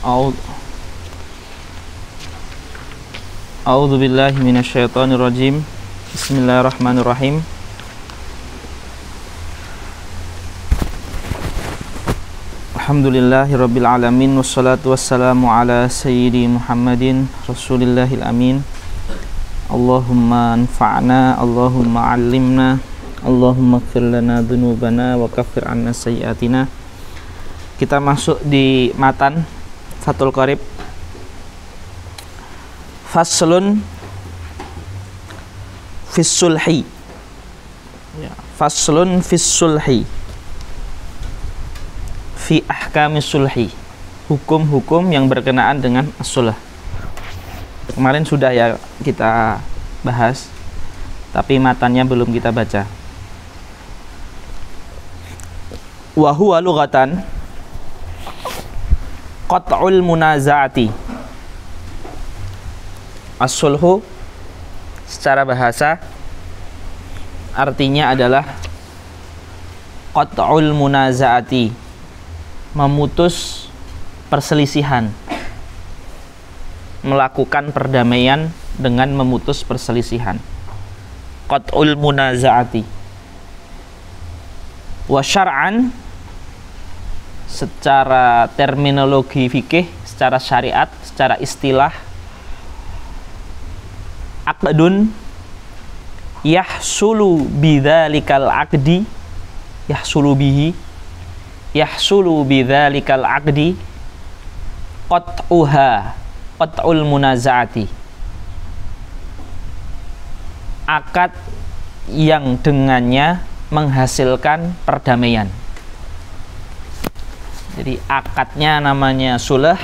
A'udzu billahi minasyaitonir rajim. Bismillahirrahmanirrahim. Alhamdulillahirabbil alamin wassalatu wassalamu ala sayyidi Muhammadin rasulillahil amin. Allahumma anfa'na, Allahumma 'allimna, Allahumma ighfir lana dzunubana wa kaffir 'anna sayyi'atina. Kita masuk di matan Fathul Qorib. Faslun fis sulhi. Ya, faslun fis sulhi. Fi ahkamis sulhi. Hukum-hukum yang berkenaan dengan as-sulh. Kemarin sudah ya kita bahas, tapi matannya belum kita baca. Wa huwa lughatan qat'ul munaza'ati. As-sulhu secara bahasa artinya adalah qat'ul munaza'ati, memutus perselisihan, melakukan perdamaian dengan memutus perselisihan. Qat'ul munaza'ati. Wa syar'an, secara terminologi fikih, secara syariat, secara istilah, aqdun yahsulu bidzalikal aqdi, yahsulu bidzalikal aqdi qat'ul munaza'ati, akad yang dengannya menghasilkan perdamaian. Jadi akadnya namanya sulh,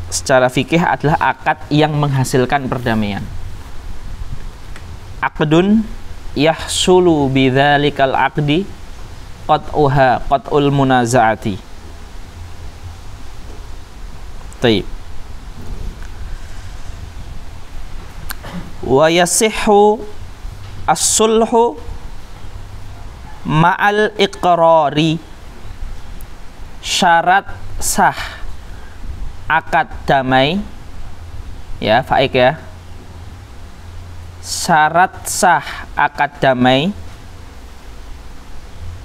secara fikih adalah akad yang menghasilkan perdamaian. Aqdun yahsulu bidzalikal aqdi qat'ul munaza'ati. Baik. Wa yasihhu as-sulhu ma'al iqrari. Syarat sah akad damai, ya faik ya, syarat sah akad damai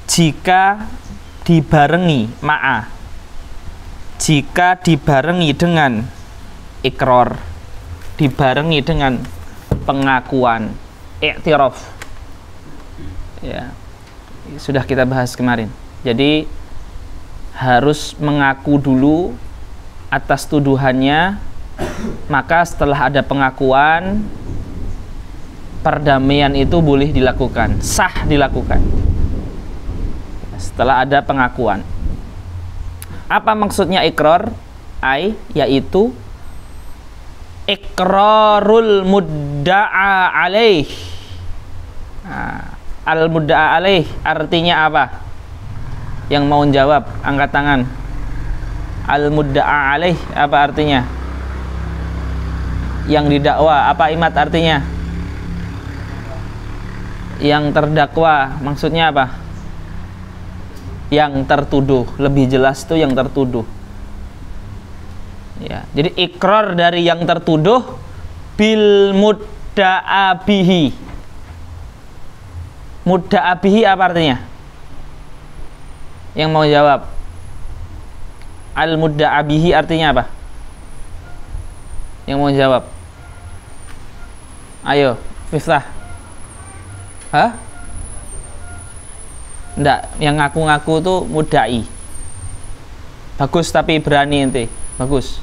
jika dibarengi jika dibarengi dengan iqrar, dibarengi dengan pengakuan, i'tiraf. Ya, sudah kita bahas kemarin. Jadi harus mengaku dulu atas tuduhannya, maka setelah ada pengakuan, perdamaian itu boleh dilakukan, sah dilakukan setelah ada pengakuan. Apa maksudnya ikrar? Yaitu ikrarul mudda'a alaih. Al mudda'a alaih artinya apa? Yang mau jawab angkat tangan. Al mudda'a alaih apa artinya? Yang didakwa. Apa Imat artinya? Yang terdakwa maksudnya apa? Yang tertuduh. Lebih jelas itu yang tertuduh. Ya, jadi ikrar dari yang tertuduh bil mudda'a bihi. Mudda'a bihi apa artinya? Yang mau jawab. Al mudda'a bihi artinya apa? Yang mau jawab. Ayo, Miftah. Hah? Enggak, yang ngaku-ngaku tuh mudda'i. Bagus, tapi berani ente. Bagus.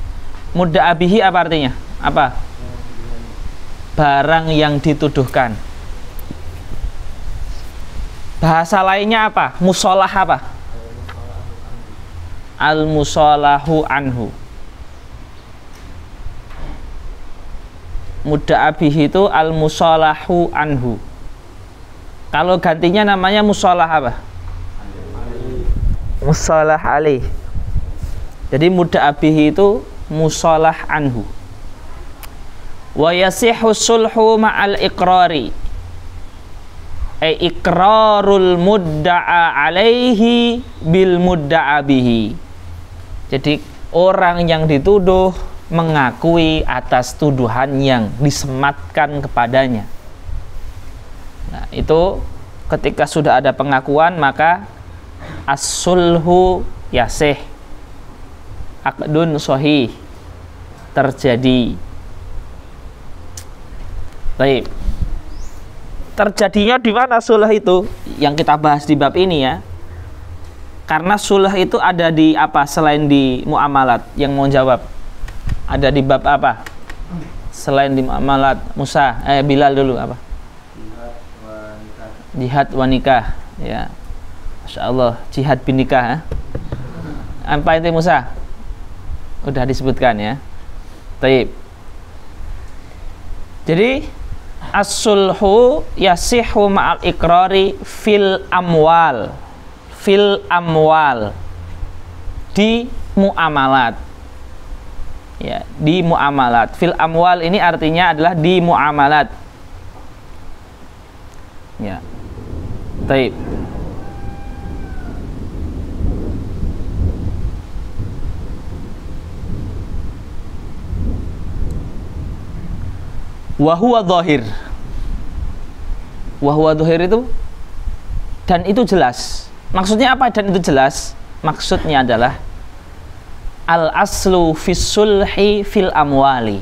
Mudda'a bihi apa artinya? Apa? Barang yang dituduhkan. Bahasa lainnya apa? Musolah apa? Al-musolahu anhu. Mudda'a bihi itu al-musolahu anhu. Kalau gantinya namanya musolah apa? Musolah alaih. Jadi mudda'a bihi itu musolah anhu. Wa yasihhu sulhu ma'al iqrari. Iqrarul mudda'a alaihi bil mudda'a bihi. Jadi orang yang dituduh mengakui atas tuduhan yang disematkan kepadanya. Nah, itu ketika sudah ada pengakuan maka as-sulhu yasih, aqdun sahih terjadi. Baik. Terjadinya di mana sulh itu? Yang kita bahas di bab ini ya. Karena sulh itu ada di apa selain di muamalat? Yang mau jawab? Ada di bab apa? Selain di muamalat. Musa, Bilal dulu apa? Jihad wa nikah. Ya. Masya Allah, jihad bin nikah. Apa itu Musa? Udah disebutkan ya. Taib. Jadi as-sulhu yasihu ma'al iqrari fil amwal. Fil amwal. Di muamalat. Ya, di muamalat. Fil amwal ini artinya adalah di muamalat. Ya. Taib. Wahuwa dhahir. Wahuwa dhahir itu dan itu jelas. Maksudnya apa dan itu jelas? Maksudnya adalah al aslu fis sulhi fil amwali.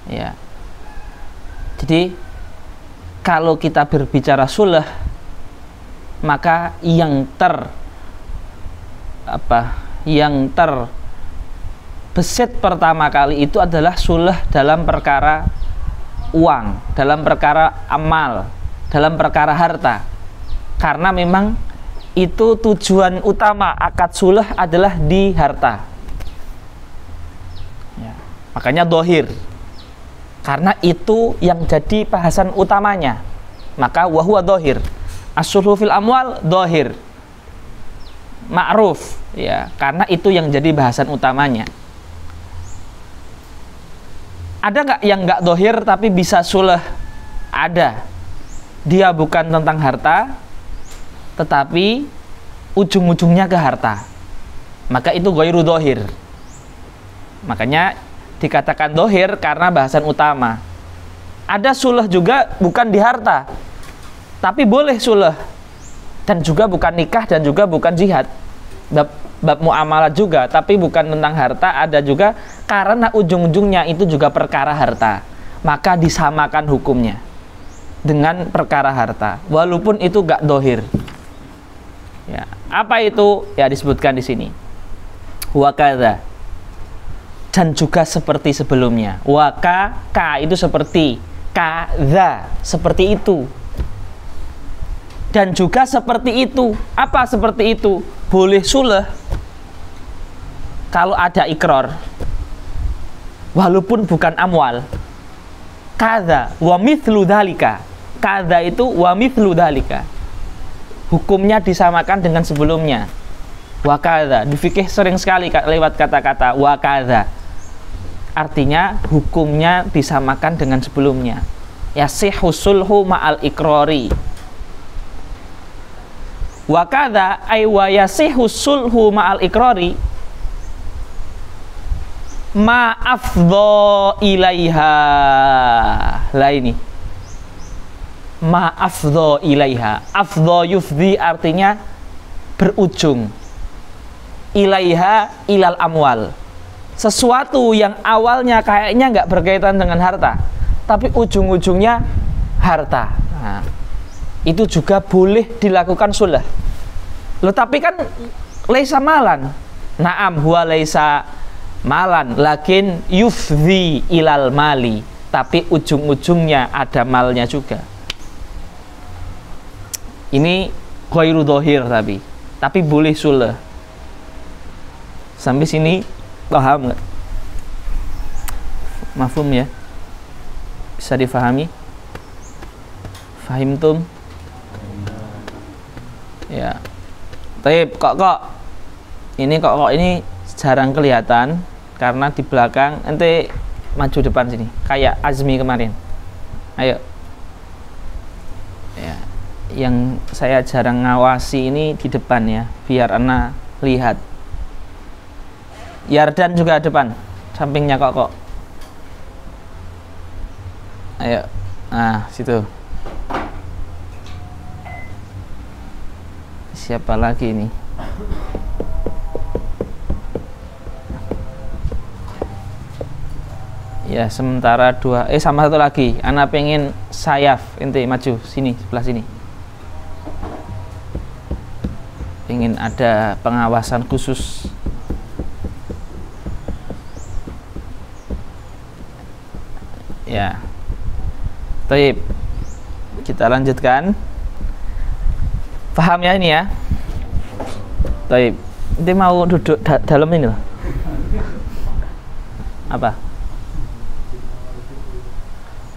Ya. Jadi kalau kita berbicara sulh maka yang besit pertama kali itu adalah sulh dalam perkara uang, dalam perkara amal, dalam perkara harta. Karena memang itu tujuan utama akad sulh adalah di harta. Ya. Makanya dohir. Karena itu yang jadi bahasan utamanya. Maka wahuwa dohir. As-sulhu fil amwal dohir. Ma'ruf. Ya, karena itu yang jadi bahasan utamanya. Ada nggak yang nggak dohir tapi bisa sulh? Ada. Dia bukan tentang harta, tetapi ujung-ujungnya ke harta. Maka itu ghairu dohir. Makanya dikatakan dohir karena bahasan utama. Ada sulh juga bukan di harta, tapi boleh sulh. Dan juga bukan nikah dan juga bukan jihad. Bab muamalat juga, tapi bukan tentang harta. Ada juga karena ujung-ujungnya itu juga perkara harta, maka disamakan hukumnya dengan perkara harta, walaupun itu gak dohir. Ya, apa itu? Ya disebutkan di sini. Wakadha, dan juga seperti sebelumnya. Waka, ka itu seperti, kadha seperti itu. Dan juga seperti itu. Apa seperti itu? Boleh sulh kalau ada ikrar, walaupun bukan amwal. Kadza wa mithlu dzalika. Kadza itu wa mithlu dzalika. Hukumnya disamakan dengan sebelumnya. Wa kadza. Di fikih sering sekali lewat kata-kata wa kadza. Artinya hukumnya disamakan dengan sebelumnya. Yasihhu sulhu ma'al ikrari. Wa kadza ay wa yasihhu sulhu ma'al ikrari ma afdha ilaiha. Lah ini ma afdha ilaiha. Afdha yufdi artinya berujung, ilaiha ilal amwal. Sesuatu yang awalnya kayaknya nggak berkaitan dengan harta, tapi ujung-ujungnya harta. Nah, itu juga boleh dilakukan sulh. Loh, tapi kan laisa malan. Naam huwa laisa malan, lakin yufdi ilal mali. Tapi ujung-ujungnya ada malnya juga. Ini ghairu dohir tapi boleh sulh. Sampai sini paham nggak? Mafhum ya? Bisa difahami? Fahimtum? Ya. Taib, kok ini jarang kelihatan karena di belakang. Ente maju depan sini kayak Azmi kemarin. Ayo. Ya. Yang saya jarang ngawasi ini di depan ya, biar ana lihat. Yardan juga depan, sampingnya kok. Ayo, nah situ. Siapa lagi ini? Ya sementara dua. Sama satu lagi. Ana pengen Sayaf, ente maju sini, sebelah sini. Pengen ada pengawasan khusus. Ya. Baik. Kita lanjutkan. Paham ya ini ya? Baik. Ente mau duduk dalam ini loh. Apa?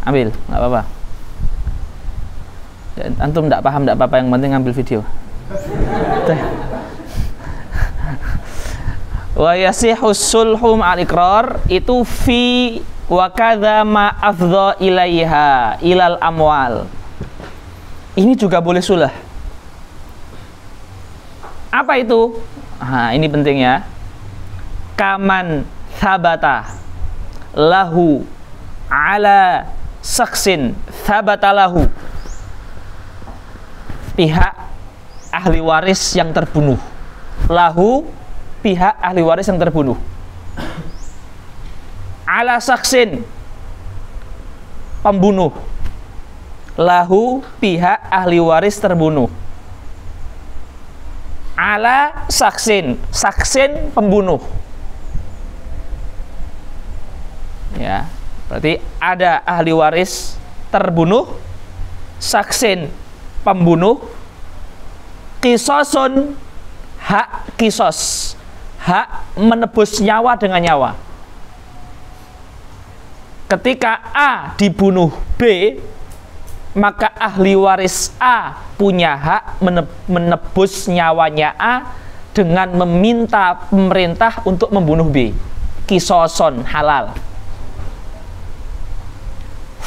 Ambil, nggak apa-apa. Antum nggak paham, nggak apa-apa, yang penting ambil video. Wa yasihus sulhu ma'al iqrar itu fi wa kadza ma afdha ilaiha ilal amwal. Ini juga boleh sulh. Apa itu? Nah, ini penting ya. Kaman thabata lahu ala saksin thabatalahu, pihak ahli waris yang terbunuh, lahu pihak ahli waris yang terbunuh, ala saksin pembunuh, lahu pihak ahli waris terbunuh, ala saksin, saksin pembunuh. Ya, berarti ada ahli waris terbunuh, saksin pembunuh, kisosun hak kisos, hak menebus nyawa dengan nyawa. Ketika A dibunuh B, maka ahli waris A punya hak menebus nyawanya A dengan meminta pemerintah untuk membunuh B. Kisoson halal.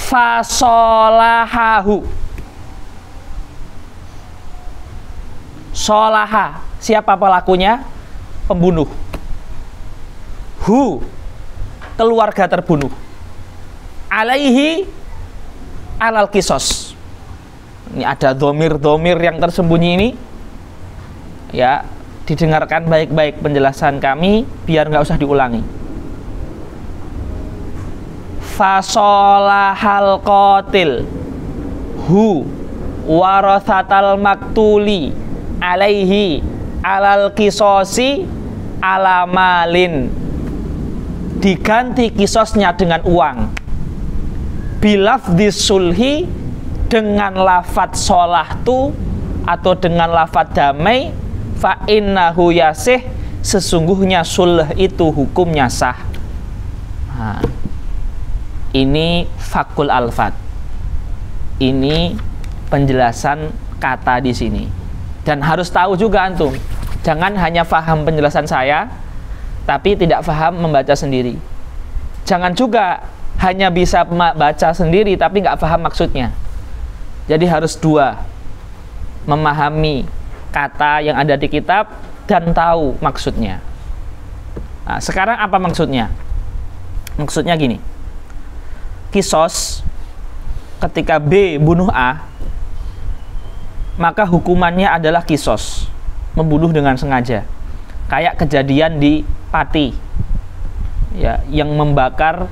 Fasolahahu, solaha, siapa pelakunya? Pembunuh. Hu, keluarga terbunuh. Alaihi, alal kisos. Ini ada domir-domir yang tersembunyi ini. Ya, didengarkan baik-baik penjelasan kami biar nggak usah diulangi. Fasolahal qatil hu warathatal maktuli alaihi alal kisosi alamalin, diganti kisosnya dengan uang, bilafdis sulhi, dengan lafadz solahtu atau dengan lafadz damai, fa innahu yasih, sesungguhnya sulh itu hukumnya sah. Nah, ini fakul alfat. Ini penjelasan kata di sini. Dan harus tahu juga antum. Jangan hanya paham penjelasan saya, tapi tidak paham membaca sendiri. Jangan juga hanya bisa baca sendiri, tapi nggak paham maksudnya. Jadi harus dua. Memahami kata yang ada di kitab dan tahu maksudnya. Nah, sekarang apa maksudnya? Maksudnya gini. Kisos, ketika B bunuh A, maka hukumannya adalah kisos, membunuh dengan sengaja. Kayak kejadian di Pati, ya, yang membakar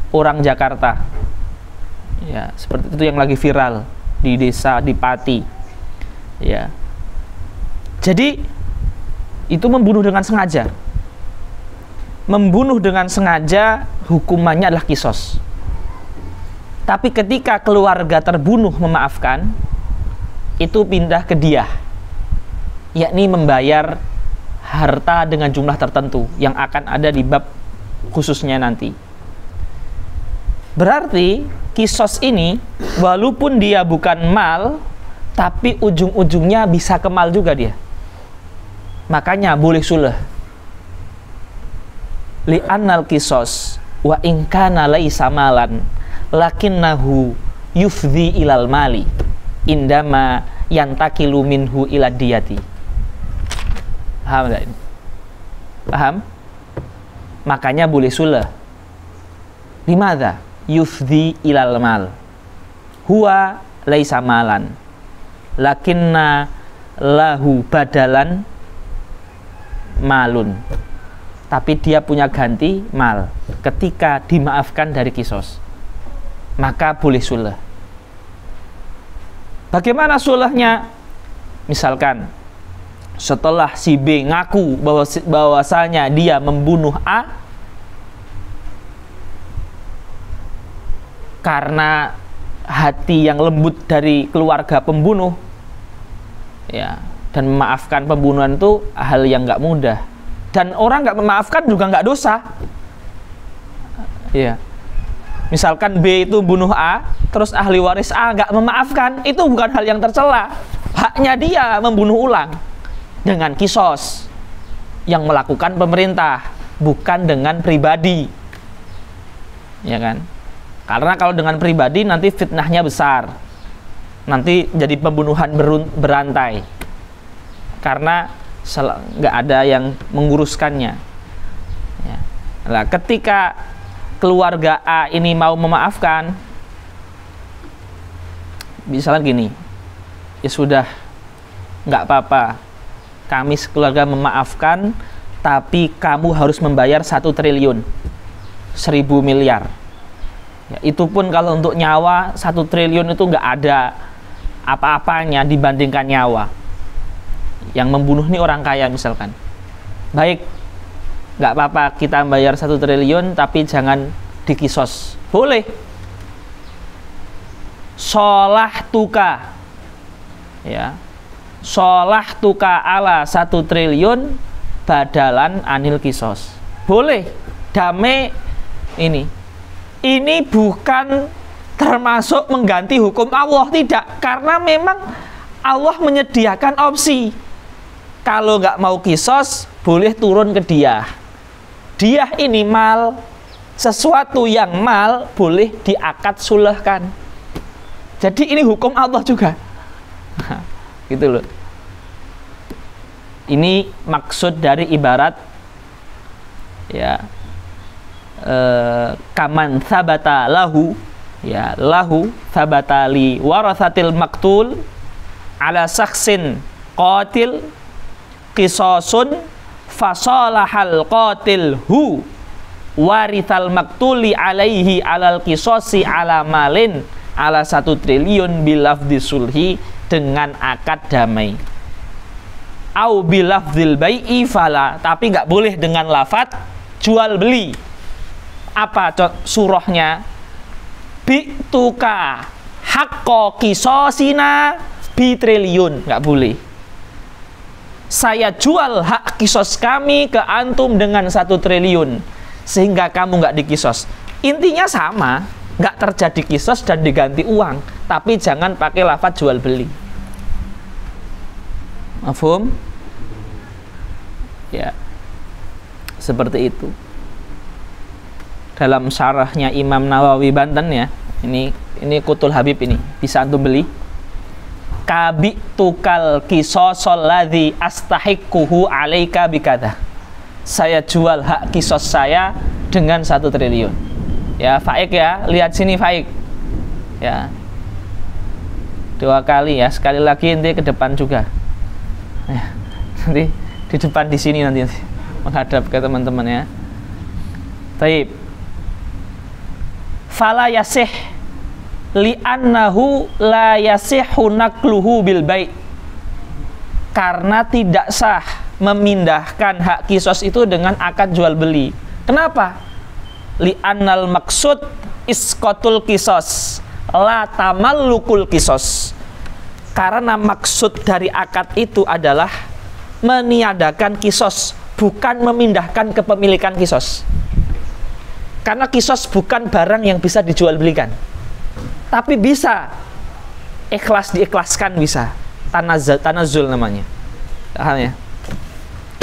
orang Jakarta, ya, seperti itu yang lagi viral di desa di Pati, ya. Jadi itu membunuh dengan sengaja. Membunuh dengan sengaja hukumannya adalah kisos. Tapi ketika keluarga terbunuh memaafkan, itu pindah ke diyah, yakni membayar harta dengan jumlah tertentu yang akan ada di bab khususnya nanti. Berarti kisos ini walaupun dia bukan mal, tapi ujung-ujungnya bisa ke mal juga dia. Makanya boleh sulh. Li'annal kisos wa in kana laisa malan lakinnahu yufdhi ilal mali indama yantakilu minhu ila diyati. Paham enggak ini? Paham? makanya boleh sulh. Limadza yufdi ilal mal huwa laisa malan lakinna lahu badalan malun, tapi dia punya ganti mal. Ketika dimaafkan dari kisos, maka boleh sulh. Bagaimana sulhnya? Misalkan setelah si B ngaku bahwasanya dia membunuh A karena hati yang lembut dari keluarga pembunuh, ya, dan memaafkan pembunuhan itu hal yang nggak mudah, dan orang nggak memaafkan juga nggak dosa, ya. Misalkan B itu bunuh A, terus ahli waris A nggak memaafkan, itu bukan hal yang tercela, haknya dia membunuh ulang dengan kisos yang melakukan pemerintah, bukan dengan pribadi, ya kan? Karena kalau dengan pribadi nanti fitnahnya besar, nanti jadi pembunuhan berantai, karena nggak ada yang menguruskannya. Ya. Nah, ketika keluarga A ini mau memaafkan, misalnya gini, ya sudah, nggak apa-apa, kami sekeluarga memaafkan, tapi kamu harus membayar 1 triliun, 1.000 miliar. Ya, itu pun kalau untuk nyawa 1 triliun itu nggak ada apa-apanya dibandingkan nyawa. Yang membunuh ini orang kaya misalkan. Baik, nggak apa-apa kita bayar 1 triliun tapi jangan dikisos. Boleh. Sholah tuka, ya, sholah tuka ala 1 triliun badalan anil kisos. Boleh. Damai ini bukan termasuk mengganti hukum Allah, tidak, karena memang Allah menyediakan opsi. Kalau nggak mau kisos, boleh turun ke diyah. Diyah ini mal, sesuatu yang mal boleh diakad sulhkan. Jadi ini hukum Allah juga. Gitu loh. Ini maksud dari ibarat, ya, kaman sabata lahu, ya, lahu sabata li warasatil maktul ala saksin qatil qisasun fasalahal qatil hu warithal maktuli alaihi alal qisasi ala malin ala 1 triliun bilafdi sulhi, dengan akad damai. Au bilafdil bai'i fala, tapi nggak boleh dengan lafat jual beli. Apa surahnya? Bi'tuka haqqo qisasina bi triliun, nggak boleh. Saya jual hak kisos kami ke antum dengan 1 triliun sehingga kamu nggak dikisos. Intinya sama, nggak terjadi kisos dan diganti uang, tapi jangan pakai lafaz jual beli. Mafhum? Ya, seperti itu. Dalam syarahnya Imam Nawawi Banten, ya, ini Qutul Habib, ini bisa antum beli. Kabi tukal kisosol ladzi astahiquhu alaika bikada. Saya jual hak kisos saya dengan 1 triliun. Ya, Faik, ya, lihat sini Faik. Ya, 2 kali, ya, sekali lagi nanti ke depan juga. Ya, nanti di depan di sini nanti menghadap ke teman-teman, ya. Taib. Fala yasih li'annahu la yasihhu naqluhu bil bai', karena tidak sah memindahkan hak kisos itu dengan akad jual beli. Kenapa? Li'annal maksud isqatul kisos la tamallukul kisos, karena maksud dari akad itu adalah meniadakan kisos, bukan memindahkan kepemilikan kisos. Karena kisos bukan barang yang bisa dijual belikan, tapi bisa diikhlaskan, bisa tanazul namanya. Paham, ya?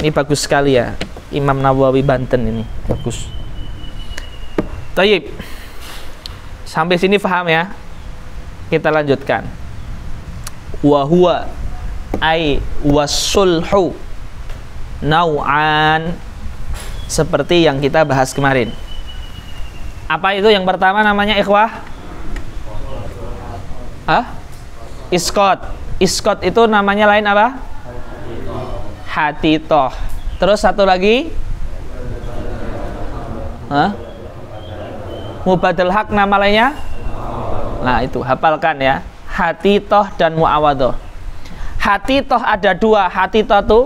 Ini bagus sekali, ya, Imam Nawawi Banten, ini bagus. Taib. Sampai sini paham, ya? Kita lanjutkan. Wa huwa ay wasulhu nau'an seperti yang kita bahas kemarin. Apa itu yang pertama namanya ikhwah? Iskot. Iskot itu namanya lain apa? Hatitoh. Terus satu lagi? Mubadal hak nama lainnya? Nah itu hafalkan ya. Hatitoh dan muawadoh. Hatitoh ada dua. Hatitoh itu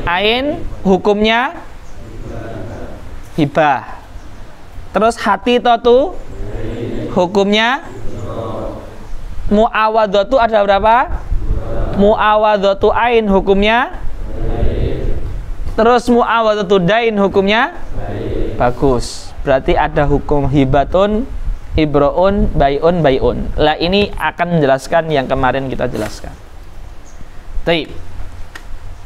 ain, hukumnya hibah. Terus hatitoh itu hukumnya muawadoh itu ada berapa? Muawadoh itu ain, hukumnya. Terus muawadoh itu dain, hukumnya bagus. Berarti ada hukum hibatun, ibroun, bayun. Lah ini akan menjelaskan yang kemarin kita jelaskan. Taib.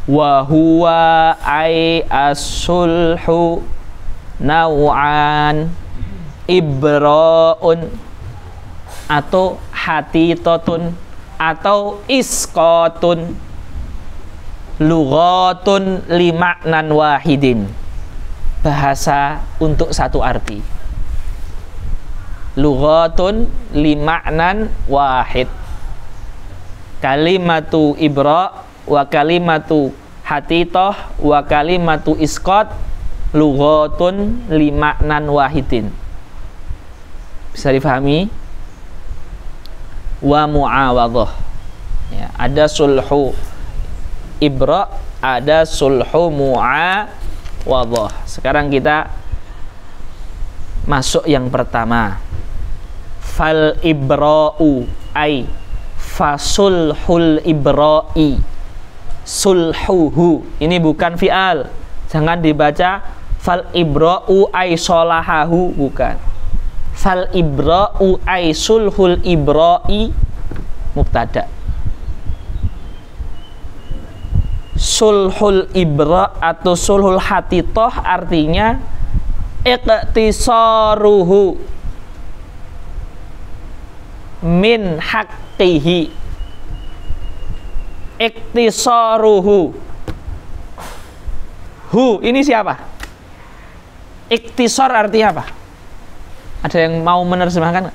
Wa huwa ay as-sulhu naw'an ibraun atau hatitotun atau iskotun lughatun limaknan wahidin. Bahasa untuk satu arti. Lughatun limaknan wahid. Kalimatu ibra wa kalimatu hatitoh wa kalimatu iskot lughatun limaknan wahidin. Bisa difahami? Wa muawadhah. Ya, ada sulhu ibra, ada sulhu muawadhah. Sekarang kita masuk yang pertama. Fal ibra'u ay fasulhul ibra'i sulhuhu. Ini bukan fi'al. Jangan dibaca fal ibra'u ay solahahu, bukan. Fal ibra'u ay sulhul ibra'i mubtada. Sulhul ibra atau sulhul hatitoh artinya iqtisaruhu min haqqihi. Iqtisaruhu. Hu ini siapa? Iqtisar artinya apa? Ada yang mau menerjemahkan?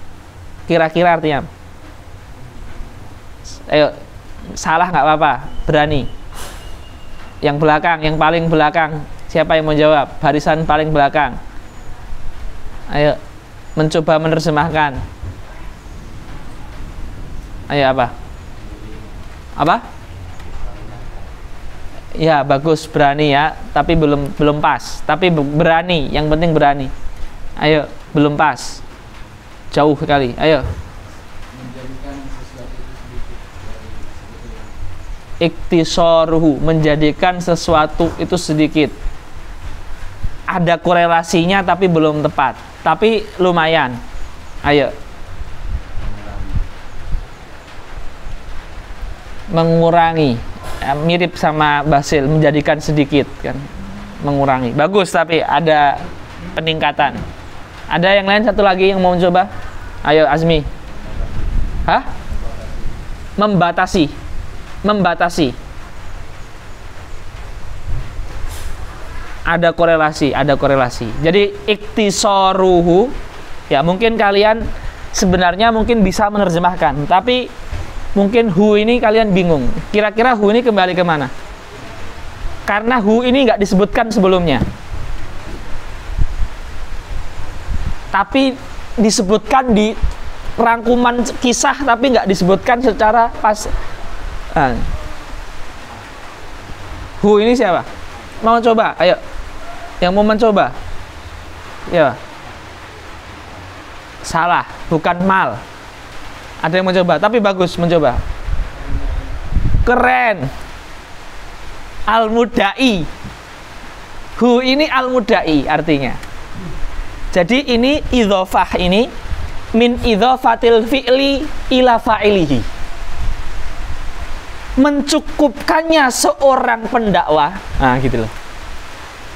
Kira-kira artinya apa? Ayo, salah nggak apa-apa, berani. Yang belakang, yang paling belakang, siapa yang mau jawab? Barisan paling belakang. Ayo, mencoba menerjemahkan. Ayo, apa? Apa? Ya, bagus, berani ya, tapi belum pas. Tapi berani, yang penting berani. Ayo, belum pas. Jauh sekali. Ayo. Iktisaruhu, menjadikan sesuatu itu sedikit. Ada korelasinya tapi belum tepat. Tapi lumayan. Ayo. Mengurangi. Mirip sama Basil, menjadikan sedikit kan. Mengurangi. Bagus, tapi ada peningkatan. Ada yang lain satu lagi yang mau mencoba? Ayo Azmi. Hah? Membatasi. Membatasi. Ada korelasi, ada korelasi. Jadi iktisaruhu, ya mungkin kalian sebenarnya mungkin bisa menerjemahkan, tapi mungkin hu ini kalian bingung. Kira-kira hu ini kembali kemana? Karena hu ini nggak disebutkan sebelumnya, tapi disebutkan di rangkuman kisah, tapi nggak disebutkan secara pas. Hu ini siapa? Mau coba? Ayo, yang mau mencoba? Ya. Salah, bukan mal. Ada yang mencoba, tapi bagus mencoba. Keren. Al-Mudai. Hu ini al-Mudai artinya. Jadi ini idhofah ini min idhofatil fi'li ila fa'ilihi. Mencukupkannya seorang pendakwah. Nah, gitu loh.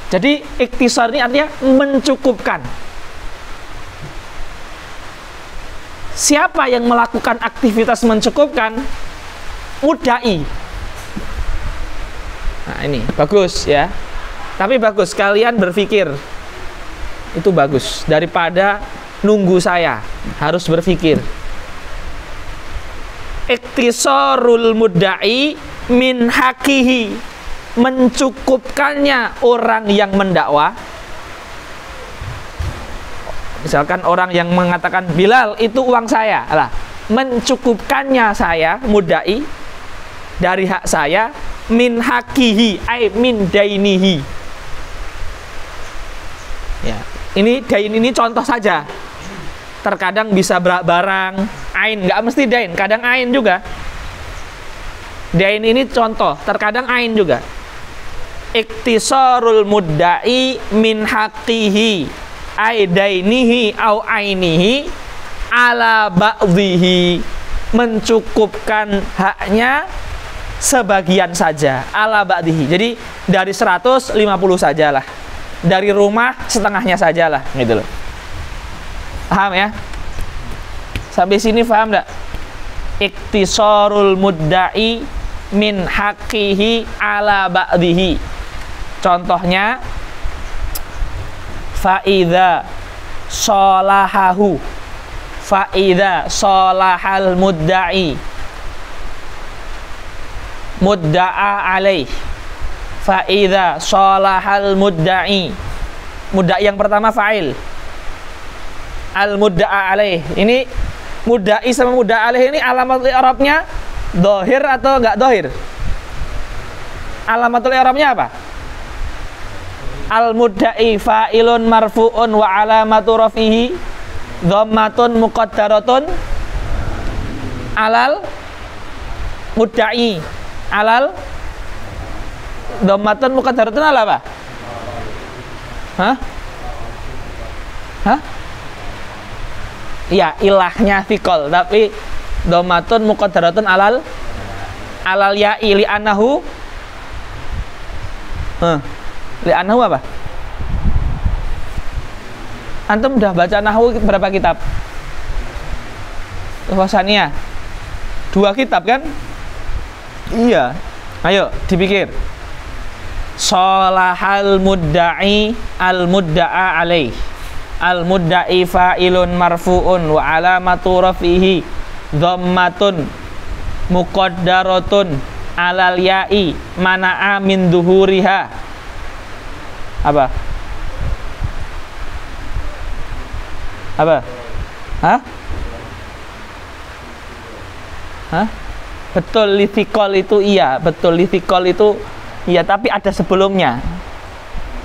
Jadi iktisar ini artinya mencukupkan. Siapa yang melakukan aktivitas mencukupkan? Mudai. Nah, ini bagus ya. Tapi bagus kalian berpikir. Itu bagus daripada nunggu saya, harus berpikir. Iktisarul mudda'i min hakihi, mencukupkannya orang yang mendakwa. Misalkan orang yang mengatakan Bilal itu uang saya, lah, mencukupkannya saya mudda'i dari hak saya, min hakihi ay min dainihi. Ya, ini dain ini contoh saja. Terkadang bisa barang, ain, nggak mesti dain, kadang ain juga. Dain ini contoh, terkadang ain juga. Iktisarul mudda'i min haqihi ay dainihi au ainihi ala ba'dhihi, mencukupkan haknya sebagian saja, ala ba'dhihi. Jadi dari 150 sajalah, dari rumah setengahnya sajalah, gitu loh. Paham ya? Sampai sini paham enggak? Iktisarul mudda'i min haqqihi ala ba'dhihi. Contohnya fa'idha sholahahu, fa'idha sholahal mudda'i mudda'a alaih, fa'idha sholahal mudda'i. Mudda'i yang pertama fa'il, al-mudda'a alaih. Ini mudda'i sama mudda'a alaih ini alamatul i'rabnya dohir atau enggak dohir? Alamatul i'rabnya apa? Al-mudda'i fa'ilun marfu'un wa alamatu rafihi dhammatun muqaddaratun alal mudda'i, alal dhammatun muqaddaratun ala apa? Hah? Hah? Ya, ilahnya fikol, tapi dhammatun muqaddaratun alal ya'i li'annahu li'annahu apa? Antum udah baca nahwu berapa kitab? Wasaniyah 2 kitab kan? Iya. Ayo dipikir. Sholahal mudda'i al mudda'a alaih. Al mudda'i fa'ilun marfu'un wa alamatu rafihi dhammatun muqaddaratun alal ya'i mana'a min duhuriha. Apa? Apa? Hah? Hah? Betul, litikol itu iya, betul, litikol itu iya, tapi ada sebelumnya.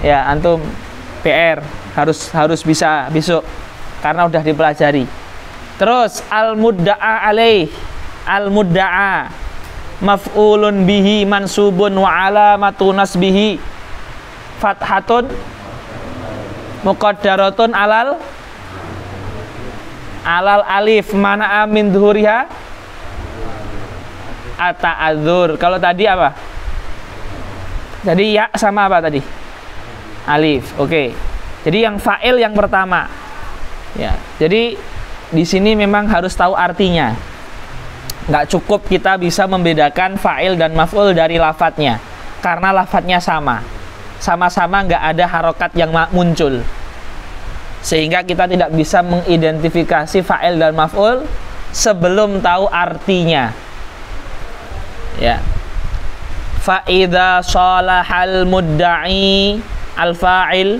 Ya, antum PR harus bisa besok karena udah dipelajari. Terus al-mudda'a alaih, al-mudda'a maf'ulun bihi mansubun wa alamatu nasbihi fathatun muqaddaratun alal alif mana'a min dhuhuriha ata'adzur. Kalau tadi apa? Jadi ya sama apa tadi? Alif. Oke. Jadi yang fa'il yang pertama. Ya. Jadi di sini memang harus tahu artinya. Nggak cukup kita bisa membedakan fa'il dan maf'ul dari lafadznya, karena lafadznya sama-sama nggak ada harokat yang muncul, sehingga kita tidak bisa mengidentifikasi fa'il dan maf'ul sebelum tahu artinya. Ya. Fa'idha sholahal mudda'i al-fa'il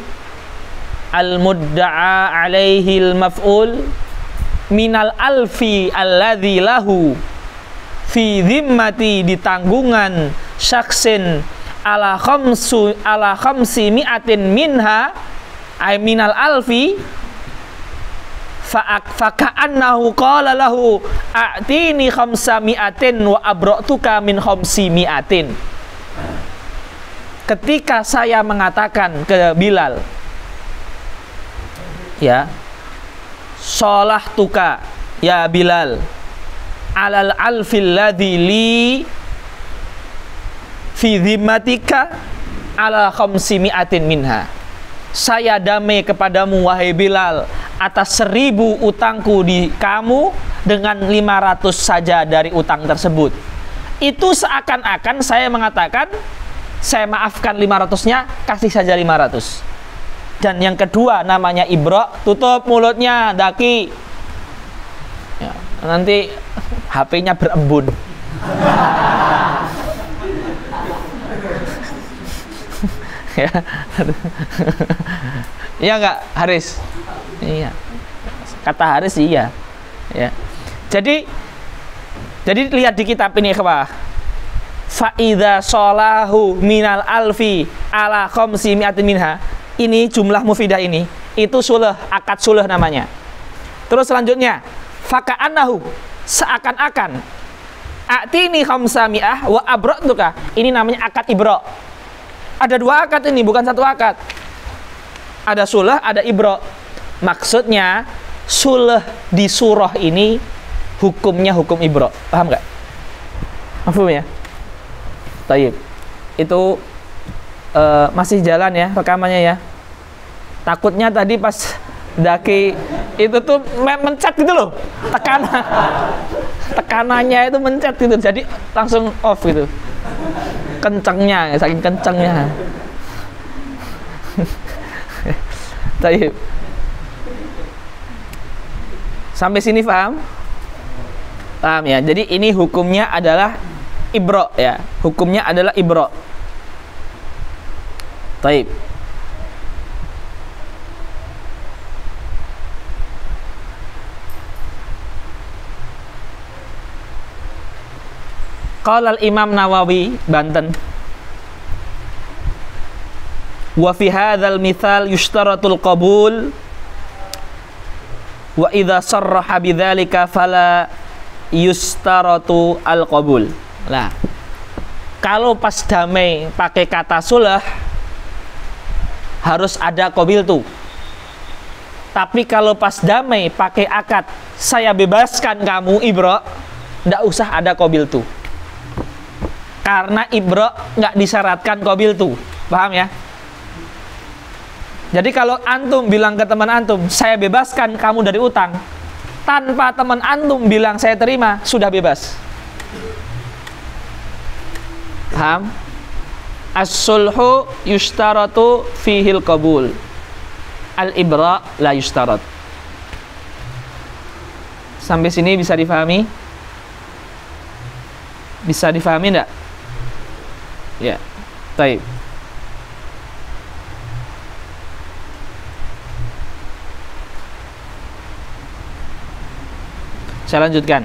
al-mudda'a alaihi al-maf'ul minal alfi alladhi lahu fi dhimmati, di tanggungan syaksin ala khamsi mi'atin minha ay minal alfi faka'annahu qala lahu a'tini khamsa mi'atin wa abra'tuka min khamsi mi'atin. Ketika saya mengatakan ke Bilal, ya, sholah tuka ya Bilal alal alfil ladhi li fi dhimmatika ala khamsi mi'atin minha. Saya damai kepadamu wahai Bilal atas 1000 utangku di kamu dengan 500 saja dari utang tersebut. Itu seakan-akan saya mengatakan saya maafkan 500-nya, kasih saja 500. Dan yang kedua namanya ibro, tutup mulutnya, daki. Ya, nanti HP-nya berembun. Ya. Iya enggak, Haris? Iya. Kata Haris iya. Ya. Jadi lihat di kitab ini apa? Fa idza shalahu minal alfi ala khamsi mi'atin minha. Ini jumlah mufidah ini, itu sulh, akad sulh namanya. Terus selanjutnya, faka'annahu, seakan-akan, a'tini khamsami'ah wa abra'tuka. Ini namanya akad ibro. Ada dua akad ini, bukan satu akad. Ada sulh, ada ibro. Maksudnya sulh di surah ini hukumnya hukum ibro. Paham nggak? Paham ya? Taib. Itu masih jalan ya rekamannya ya. Takutnya tadi pas daki itu tuh mencet gitu loh, tekanannya itu mencet gitu, jadi langsung off gitu, kencengnya, saking kencengnya. Taib. Sampai sini paham? Paham ya. Jadi ini hukumnya adalah ibro ya, hukumnya adalah ibro. Taib. Qala al-Imam Nawawi, Banten. Wa fi hadzal mithal yushtaratul qabul wa idza sarraha bidzalika fala yustaratu al-qabul. Nah, kalau pas damai pakai kata sulh harus ada qabil tuh. Tapi kalau pas damai pakai akad, saya bebaskan kamu ibro, ndak usah ada qabil tuh. Karena ibro nggak disyaratkan qabil tuh. Paham ya? Jadi kalau antum bilang ke teman antum, saya bebaskan kamu dari utang, tanpa teman antum bilang saya terima, sudah bebas. Paham? As-sulhu yushtaratu fihil qabul. Al-ibra la yushtarat. Sampai sini bisa difahami? Bisa difahami enggak? Ya. Baik. Saya lanjutkan.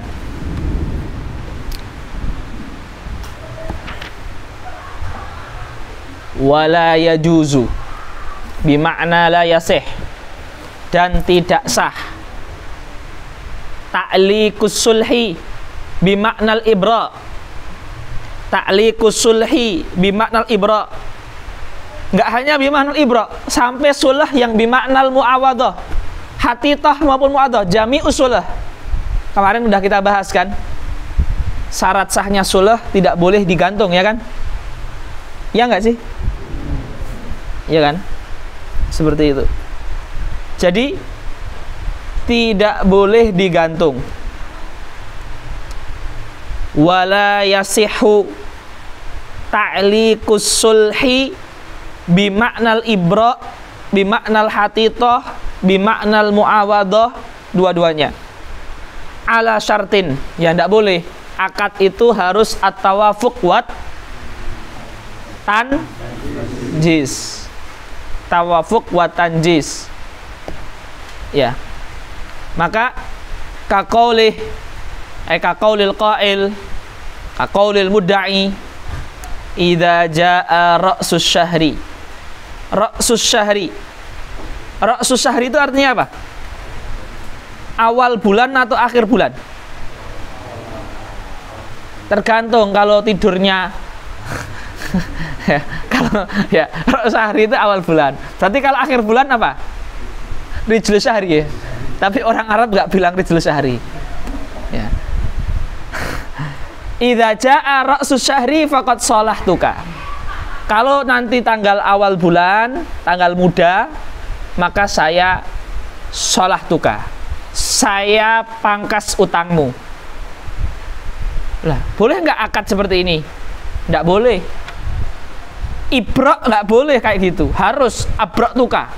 Wala yajuzu bimakna la yasih, dan tidak sah ta'liqus sulhi bimaknal ibra. Ta'liqus sulhi bimaknal ibra, enggak hanya bimaknal ibra, sampai sulh yang bimaknal muawadhah, hatitah maupun muawadhah, jami'us sulh. Kemarin udah kita bahas kan, syarat sahnya sulh tidak boleh digantung, ya kan? Ya enggak sih? Ya kan? Seperti itu. Jadi tidak boleh digantung. Wala yasihu ta'liqus sulhi bimaknal ibra, bimaknal hatitah, bimaknal muawadhah, dua-duanya. Ala syartin, ya tidak boleh. Akad itu harus at-tawafuq wat tanjis. Tawafuq wa tanjis. Ya. Maka kaqaulih kaqaulil qail, kaqaulil mudda'i, idza jaa ra'sus syahri. Ra'sus syahri. Ra'sus syahri itu artinya apa? Awal bulan atau akhir bulan? Tergantung, kalau tidurnya ya, kalau ya syahri itu awal bulan. Berarti kalau akhir bulan apa? Rijlus syahri ya. Tapi orang Arab nggak bilang rijlus syahri. Ya. Idza jaa ra'sus syahri faqad shalahtuka. Kalau nanti tanggal awal bulan, tanggal muda, maka saya shalahtuka. Saya pangkas utangmu. Lah, boleh nggak akad seperti ini? Nggak boleh. Ibra nggak boleh kayak gitu, harus abra tuka.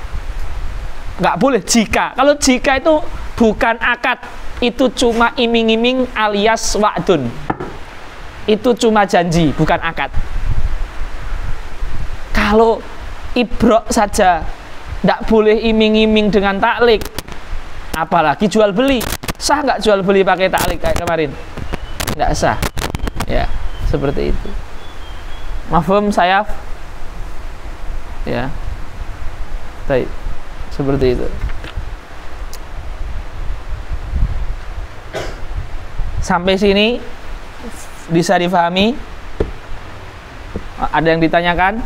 Nggak boleh jika. Kalau jika itu bukan akad, itu cuma iming-iming alias wa'dun. Itu cuma janji, bukan akad. Kalau ibra saja nggak boleh iming-iming dengan taklik, apalagi jual beli. Sah nggak jual beli pakai taklik kayak kemarin? Nggak sah. Ya, seperti itu. Mafhum saya? Ya. Baik. Seperti itu. Sampai sini bisa difahami? Ada yang ditanyakan?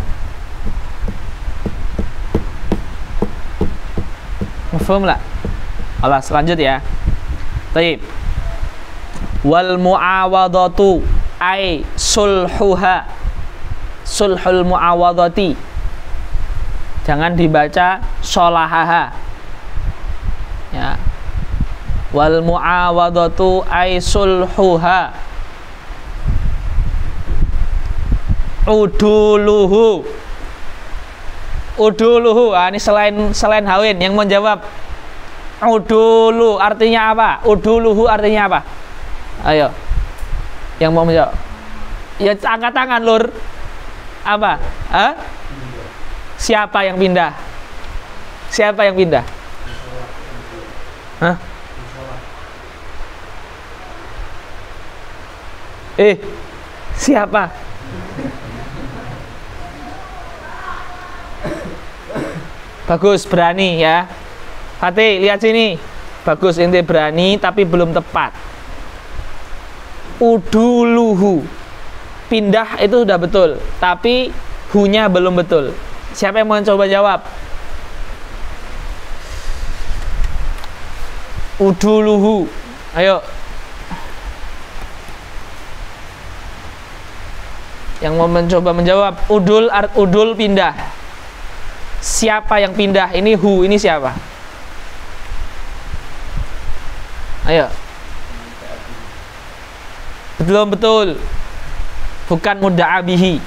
Mafhum lah? Alas, lanjut ya. Baik. Wal muawadatu ai sulhuha, sulhul muawadati, jangan dibaca sholahaha ya. Wal muawadatu ai sulhuha uduluhu, uduluhu. Ini selain hawin yang mau jawab. Udulu artinya apa? Uduluhu artinya apa? Ayo, yang mau menjawab. Ya angkat tangan lur. Apa? Hah? Siapa yang pindah? Siapa yang pindah? Hah? Siapa? Bagus, berani ya. Fatih, lihat sini. Bagus, ente berani tapi belum tepat. Uduluhu, pindah itu sudah betul, tapi hunya belum betul. Siapa yang mau coba jawab? Uduluhu, ayo. Yang mau mencoba menjawab. Udul pindah. Siapa yang pindah? Ini hu, ini siapa? Ayo. Belum betul. Bukan muda'abihi.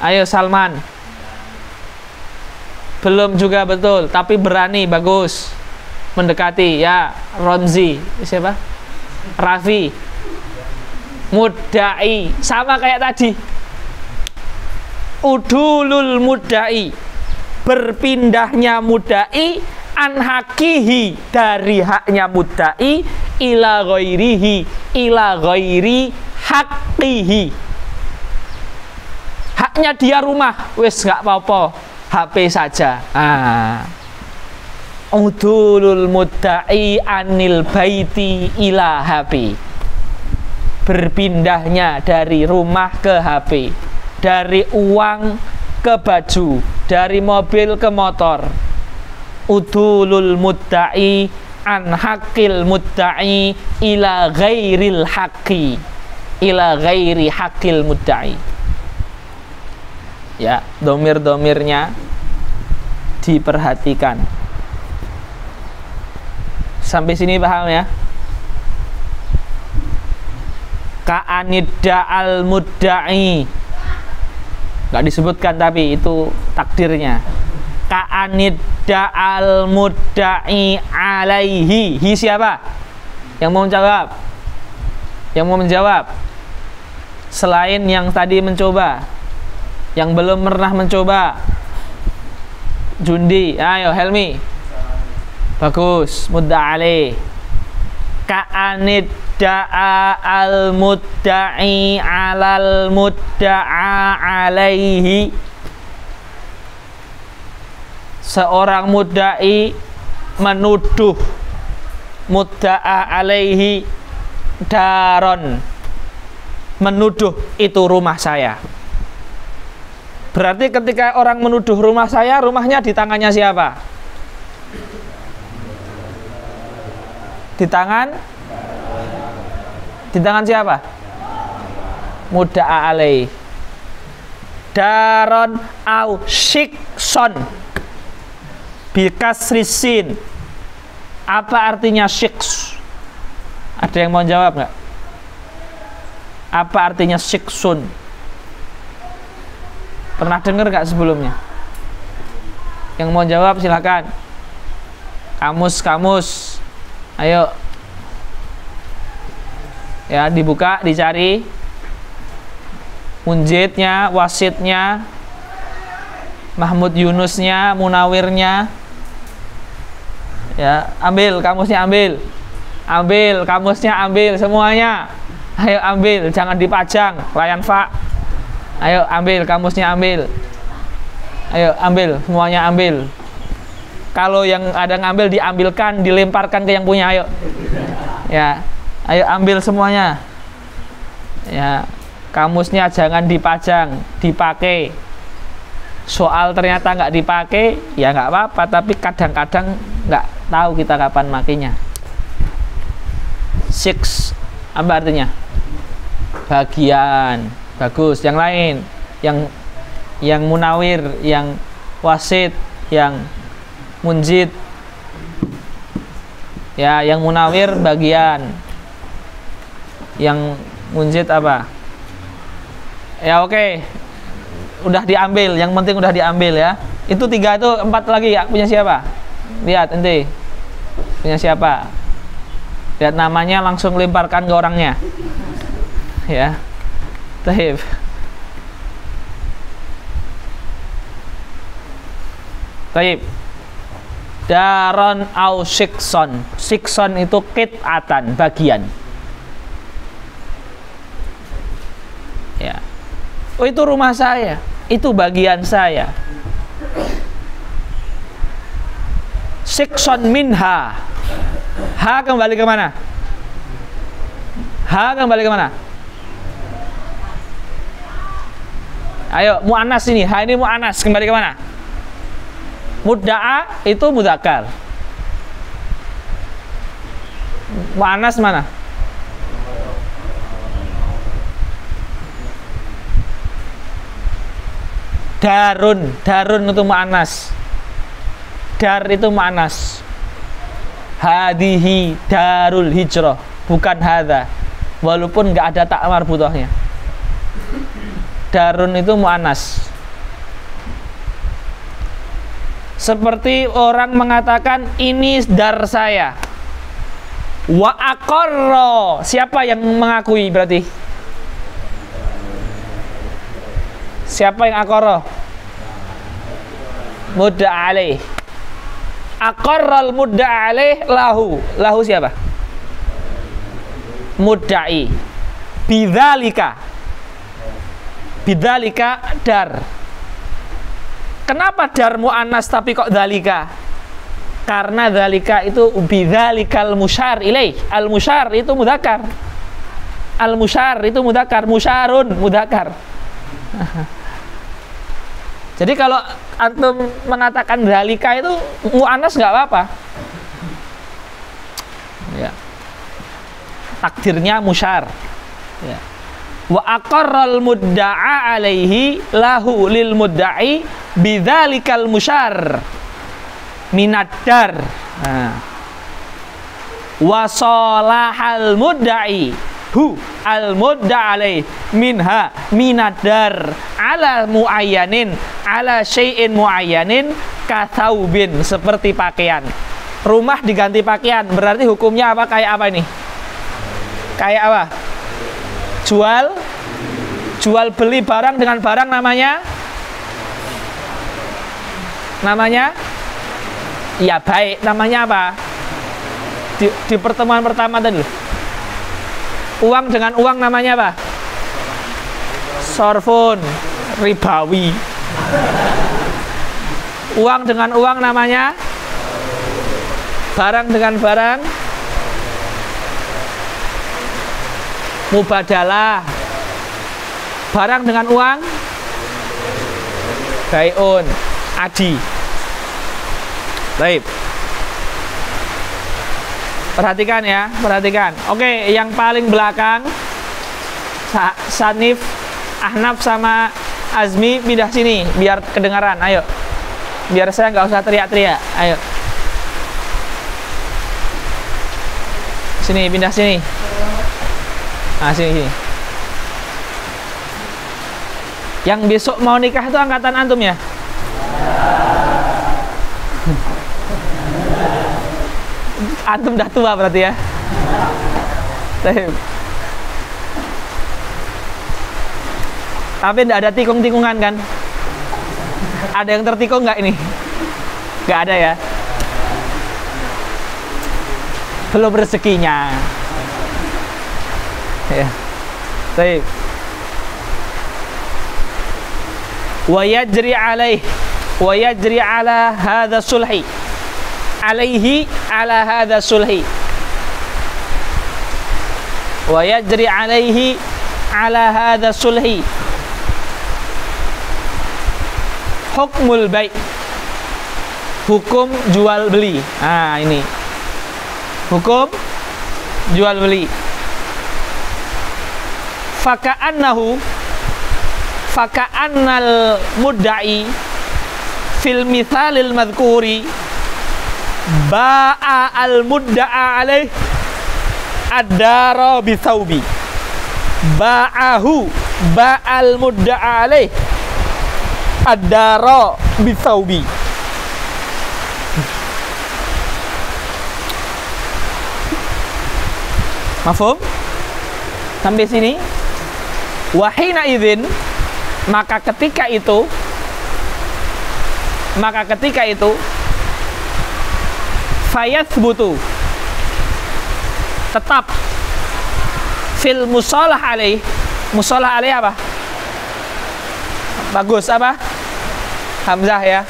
Ayo Salman. Belum juga betul, tapi berani, bagus. Mendekati ya. Ronzi, siapa? Raffi. Mudda'i, sama kayak tadi. Udulul mudda'i, berpindahnya mudda'i an hakihi, dari haknya mudda'i ila ghairihi, ila ghairi haqihi. Haknya dia rumah, wis nggak apa-apa, HP saja. Udulul mudda'i anil baiti ila HP, berpindahnya dari rumah ke HP, dari uang ke baju, dari mobil ke motor. Udulul mudda'i an haqqil mudda'i ila ghairil haqqi, ila ghairi haqqil mudda'i. Ya, domir-domirnya diperhatikan. Sampai sini paham ya? Ka'anidda al-mudda'i, nggak disebutkan tapi itu takdirnya. Ka'anidda al-mudda'i alaihi, hi siapa? Yang mau menjawab? Yang mau menjawab? Selain yang tadi mencoba, yang belum pernah mencoba. Jundi, ayo Helmi. Bagus, mudda' alaih. Ka'anidda'a al-mudda'i alal mudda'a alaihi, seorang mudda'i menuduh mudda'a alaihi daron, menuduh itu rumah saya. Berarti ketika orang menuduh rumah saya, rumahnya di tangannya siapa? Di tangan siapa? Mudda'a alaih. Daron au syikson bikasrisin. Apa artinya syiks? Ada yang mau jawab nggak? Apa artinya syiksun? Pernah dengar nggak sebelumnya? Yang mau jawab silakan. Kamus. Ayo. Ya, dibuka, dicari. Munjidnya, wasitnya, Mahmud Yunusnya, Munawirnya. Ya, ambil kamusnya, ambil kamusnya, ambil semuanya. Ayo ambil, jangan dipajang, layan Pak. Ayo ambil kamusnya, ambil. Ayo ambil, semuanya ambil. Kalau yang ada ngambil diambilkan, dilemparkan ke yang punya. Ayo. Ya, ayo ambil semuanya. Ya, kamusnya jangan dipajang, dipakai. Soal ternyata nggak dipakai, ya nggak apa-apa. Tapi kadang-kadang nggak tahu kita kapan makainya. Six, apa artinya? Bagian. Bagus. Yang lain, yang munawir, yang wasit, yang munjid. Ya, yang munawir bagian. Yang munjid apa? Ya oke. Udah diambil, yang penting udah diambil ya. Itu 3 itu 4 lagi ya, punya siapa? Lihat ente. Punya siapa? Lihat namanya langsung lemparkan ke orangnya. Ya. Taib. Taib. Daron au sikson. Sikson itu qit'atan, bagian. Ya. Oh, itu rumah saya. Itu bagian saya. Sikson minha. Ha kembali ke mana? Ha kembali ke mana? Ayo, mu'anas ini. Ha ini mu'anas. Kembali ke mana? Mudda'a itu mudzakkar. Mu'anas mana? Darun. Darun itu mu'anas. Dar itu mu'anas. Hadihi darul hijrah. Bukan hadza. Walaupun nggak ada tak marbutohnya. Darun itu mu'anas. Seperti orang mengatakan ini dar saya. Wa aqarra. Siapa yang mengakui berarti? Siapa yang aqarra? Mudda' alaih. Aqarral mudda' alaih lahu. Lahu siapa? Mudda'i. Bidzalika. Bidzalika dar. Kenapa dar mu'annas tapi kok dzalika? Karena dzalika itu bidzalikal musyar ilaih. Al musyar itu mudzakkar. Al musyar itu mudzakkar, musyarun mudzakkar. Jadi kalau antum mengatakan dzalika itu mu'annas nggak apa-apa. Ya. Takdirnya musyar. Ya. Wa aqarral mudda'a alaihi lahu lil mudda'i bidzalikal musyar minaddar. Nah. Wa salahal mudda'i hu al mudda' alaih minha minaddar ala muayyanin ala syai'in muayyanin kathaubin, seperti pakaian. Rumah diganti pakaian, berarti hukumnya apa? Kayak apa ini? Kayak apa? Jual beli barang dengan barang namanya ya baik, namanya apa? Di pertemuan pertama tadi, uang dengan uang namanya apa? Sorfun, ribawi. Uang dengan uang namanya barang dengan barang mubadalah. Barang dengan uang bai'un, adi. Baik. Perhatikan ya, perhatikan. Oke, yang paling belakang Sanif, Ahnaf sama Azmi pindah sini biar kedengaran. Ayo. Biar saya nggak usah teriak-teriak. Ayo. Sini, pindah sini. Nah, sini. Yang besok mau nikah itu angkatan antum ya? Antum dah tua berarti ya. Tapi tidak ada tikung-tikungan kan? Ada yang tertikung nggak ini? Nggak ada ya? Belum rezekinya. Ya. Baik. Wa yajri ala hadha sulhi. Alaihi ala hadha sulhi. Wa yajri alaihi ala hadha sulhi. Hukmul bai', hukum jual beli. Nah ini hukum jual beli. Faka'annal mudda'i fil mithalil madhkuri ba'a al mudda'a alaih ad-dara bithawbi. Ba'al mudda'a alaih ad-dara bithawbi. Mafhum? Sampai sini. Wahina idzin, maka ketika itu fayathbutu, tetap fil musalah alaih. Musalah alaih apa? Bagus apa? Hamzah ya.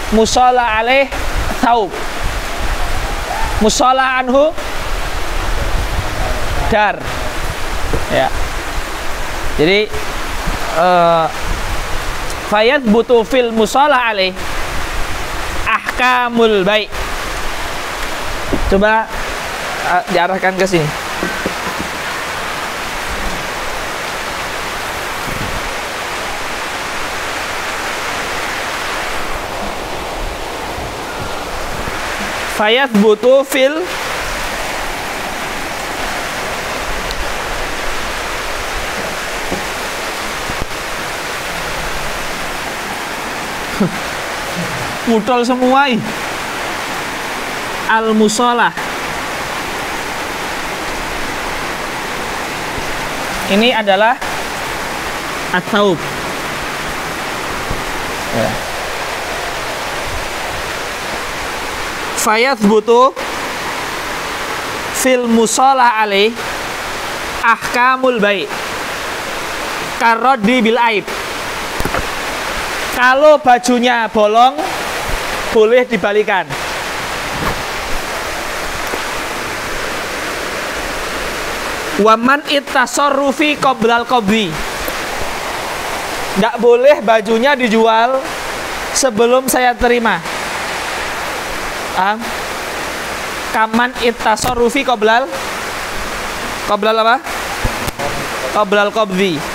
Musalah alaih thawb. Musalah anhu dar. Ya. Jadi fayathbutu fil musalah alaih ahkamul bai'. Coba diarahkan ke sini. Fayathbutu fil mutol semua al-musalah. Ini adalah at-thawb. Ya. Fayathbutu fil musalah alaih ahkamul bai' karoddi bil aib. Kalau bajunya bolong, boleh dibalikan. Waman ittasarrufi qoblal qabdi. Tidak boleh bajunya dijual sebelum saya terima. Kaman ittasarrufi qoblal apa? Qoblal qabdi.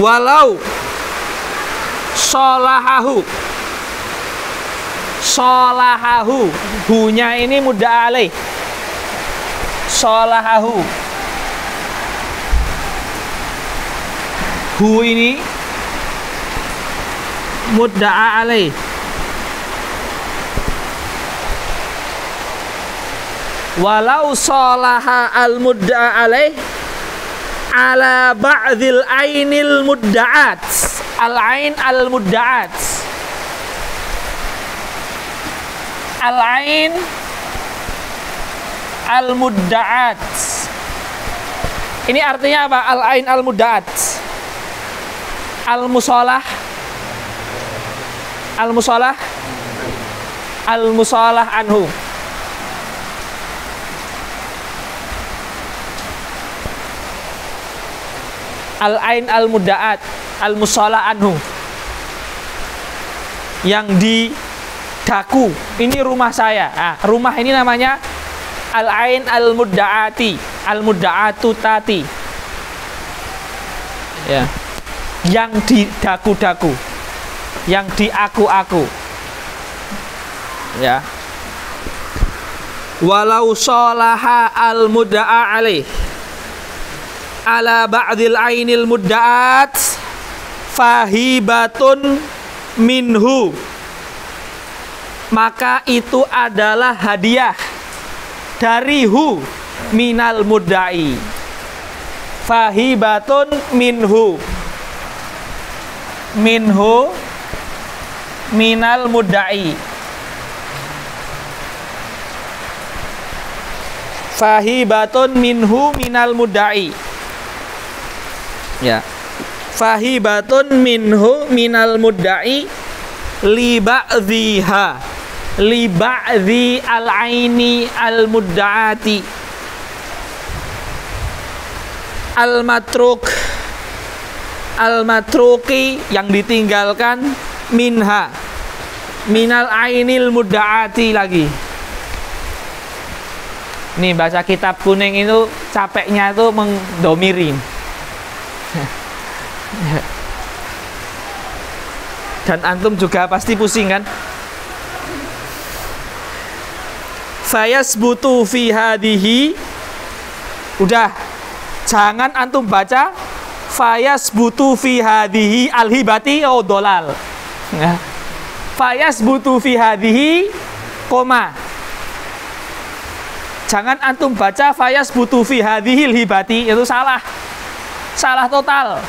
Walau sholahahu, hunya ini mudda alaih. Sholahahu, hu ini mudda alaih. Walau sholaha al mudda alaih ala ba'dil ainil mudda'at. Al-ain al-mudda'at. Al-ain al-mudda'at. Ini artinya apa? Al-ain al-mudda'at. Al-musalah. Al-musalah. Al-musalah anhu. Al-ain al-mudda'at, al-musalah anhu, yang didaku. Ini rumah saya. Rumah ini namanya al-ain al-mudda'ati, al-mudda'atu tati. Ya. Yang didaku-daku, yang diaku-aku. Ya. Walau sholaha al-mudda'a alaih ala ba'dil ainil mudda'at fahibatun minhu, maka itu adalah hadiah dari hu minal mudda'i. Fahibatun minhu minal mudda'i. Fahibatun minhu minal mudda'i. Ya. Fahibatun minhu minal mudda'i li ba'dhiha, li ba'dhi al-aini al-mudda'ati al-matruki, yang ditinggalkan, minha minal ainil mudda'ati lagi. Nih baca kitab kuning itu capeknya itu mengdomiri. Dan antum juga pasti pusing kan? Fayasbutu fi hadhihi. Udah, jangan antum baca fayasbutu fi hadhihi al-hibati dolal. Fayasbutu fi hadhihi koma. Jangan antum baca fayasbutu fi hadhihi al-hibati, itu salah. Salah total.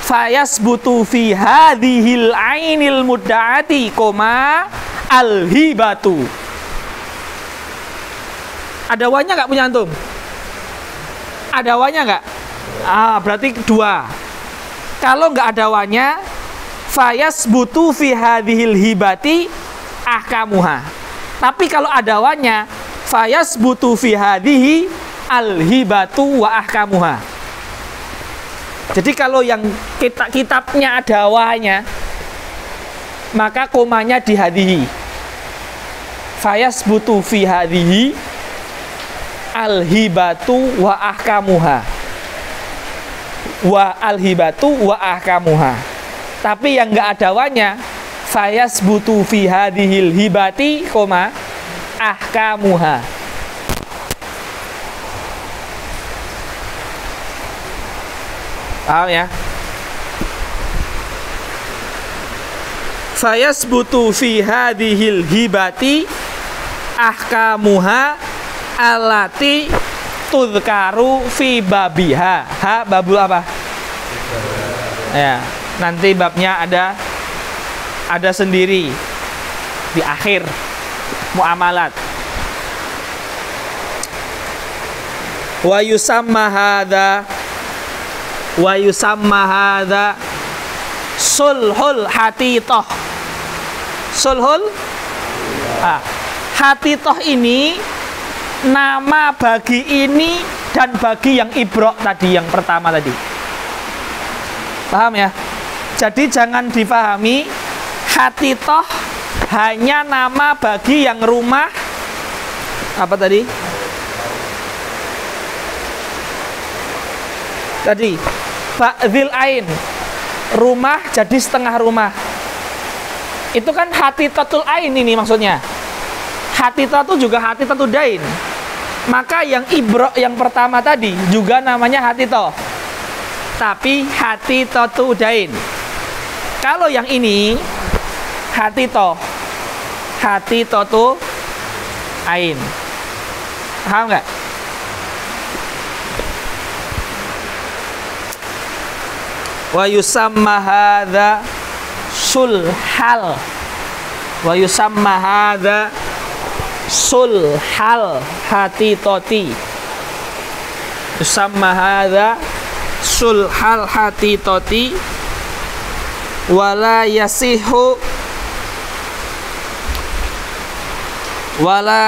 Fayasbutu fi hadhil ainil mudda'ati koma al-hibatu. Ada wanya nggak punya antum? Ada wanya nggak? Berarti dua. Kalau nggak ada wanya, fayasbutu fi hadhil hibati ahkamuha. Tapi kalau ada wanya, fayasbutu fi hadhihi al-hibatu wa ahkamuha. Jadi kalau yang kitabnya ada wanya, maka komanya di hadhihi. Fayasbutu fi hadhihi al-hibatu wa ahkamuha. Wa al-hibatu wa ahkamuha. Tapi yang enggak ada wanya, fayasbutu fi hadhil hibati koma ahkamuha. Paham ya? Fayasbutu fi hadhil hibati ahkamuha allati tudhkaru fi babiha. Ha, babul apa? Ya, nanti babnya ada sendiri di akhir muamalat. Wa yusamma hadza sulhul hatitoh. Sulhul hatitoh ini nama bagi ini dan bagi yang ibrok tadi, yang pertama tadi. Paham ya? Jadi jangan difahami hatitoh hanya nama bagi yang rumah apa tadi? Tadi ba'dhil ain, rumah jadi setengah rumah. Itu kan hatitatul ain ini maksudnya. Hatitatu juga hatitatu dain. Maka yang ibrok yang pertama tadi juga namanya hatitoh, tapi hatitatu dain. Kalau yang ini hatitoh, hatitatu ain. Paham nggak? Wa yusamma hadza sulhal. Wa yusamma hadza sulhal hatitoti. Yusamma hadza sulhal hatitoti. Wala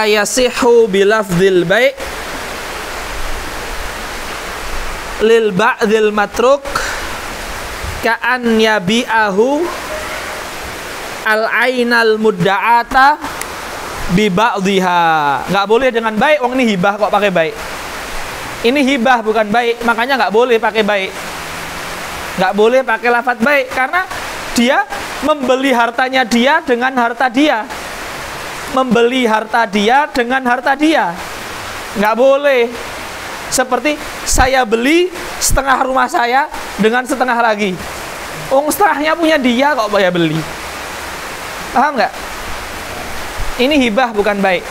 yasihu bilafdil bai' lil ba'dil matruk ka'an yabi'ahu al-ainal mudda'ata bi ba'dhiha. Nggak boleh dengan baik, wong ini hibah kok pakai baik. Ini hibah bukan baik, makanya nggak boleh pakai baik. Nggak boleh pakai lafadz baik karena dia membeli hartanya dia dengan harta dia. Membeli harta dia dengan harta dia. Nggak boleh. Seperti saya beli setengah rumah saya dengan setengah lagi. Setengahnya punya dia kok saya beli. Paham nggak? Ini hibah bukan baik.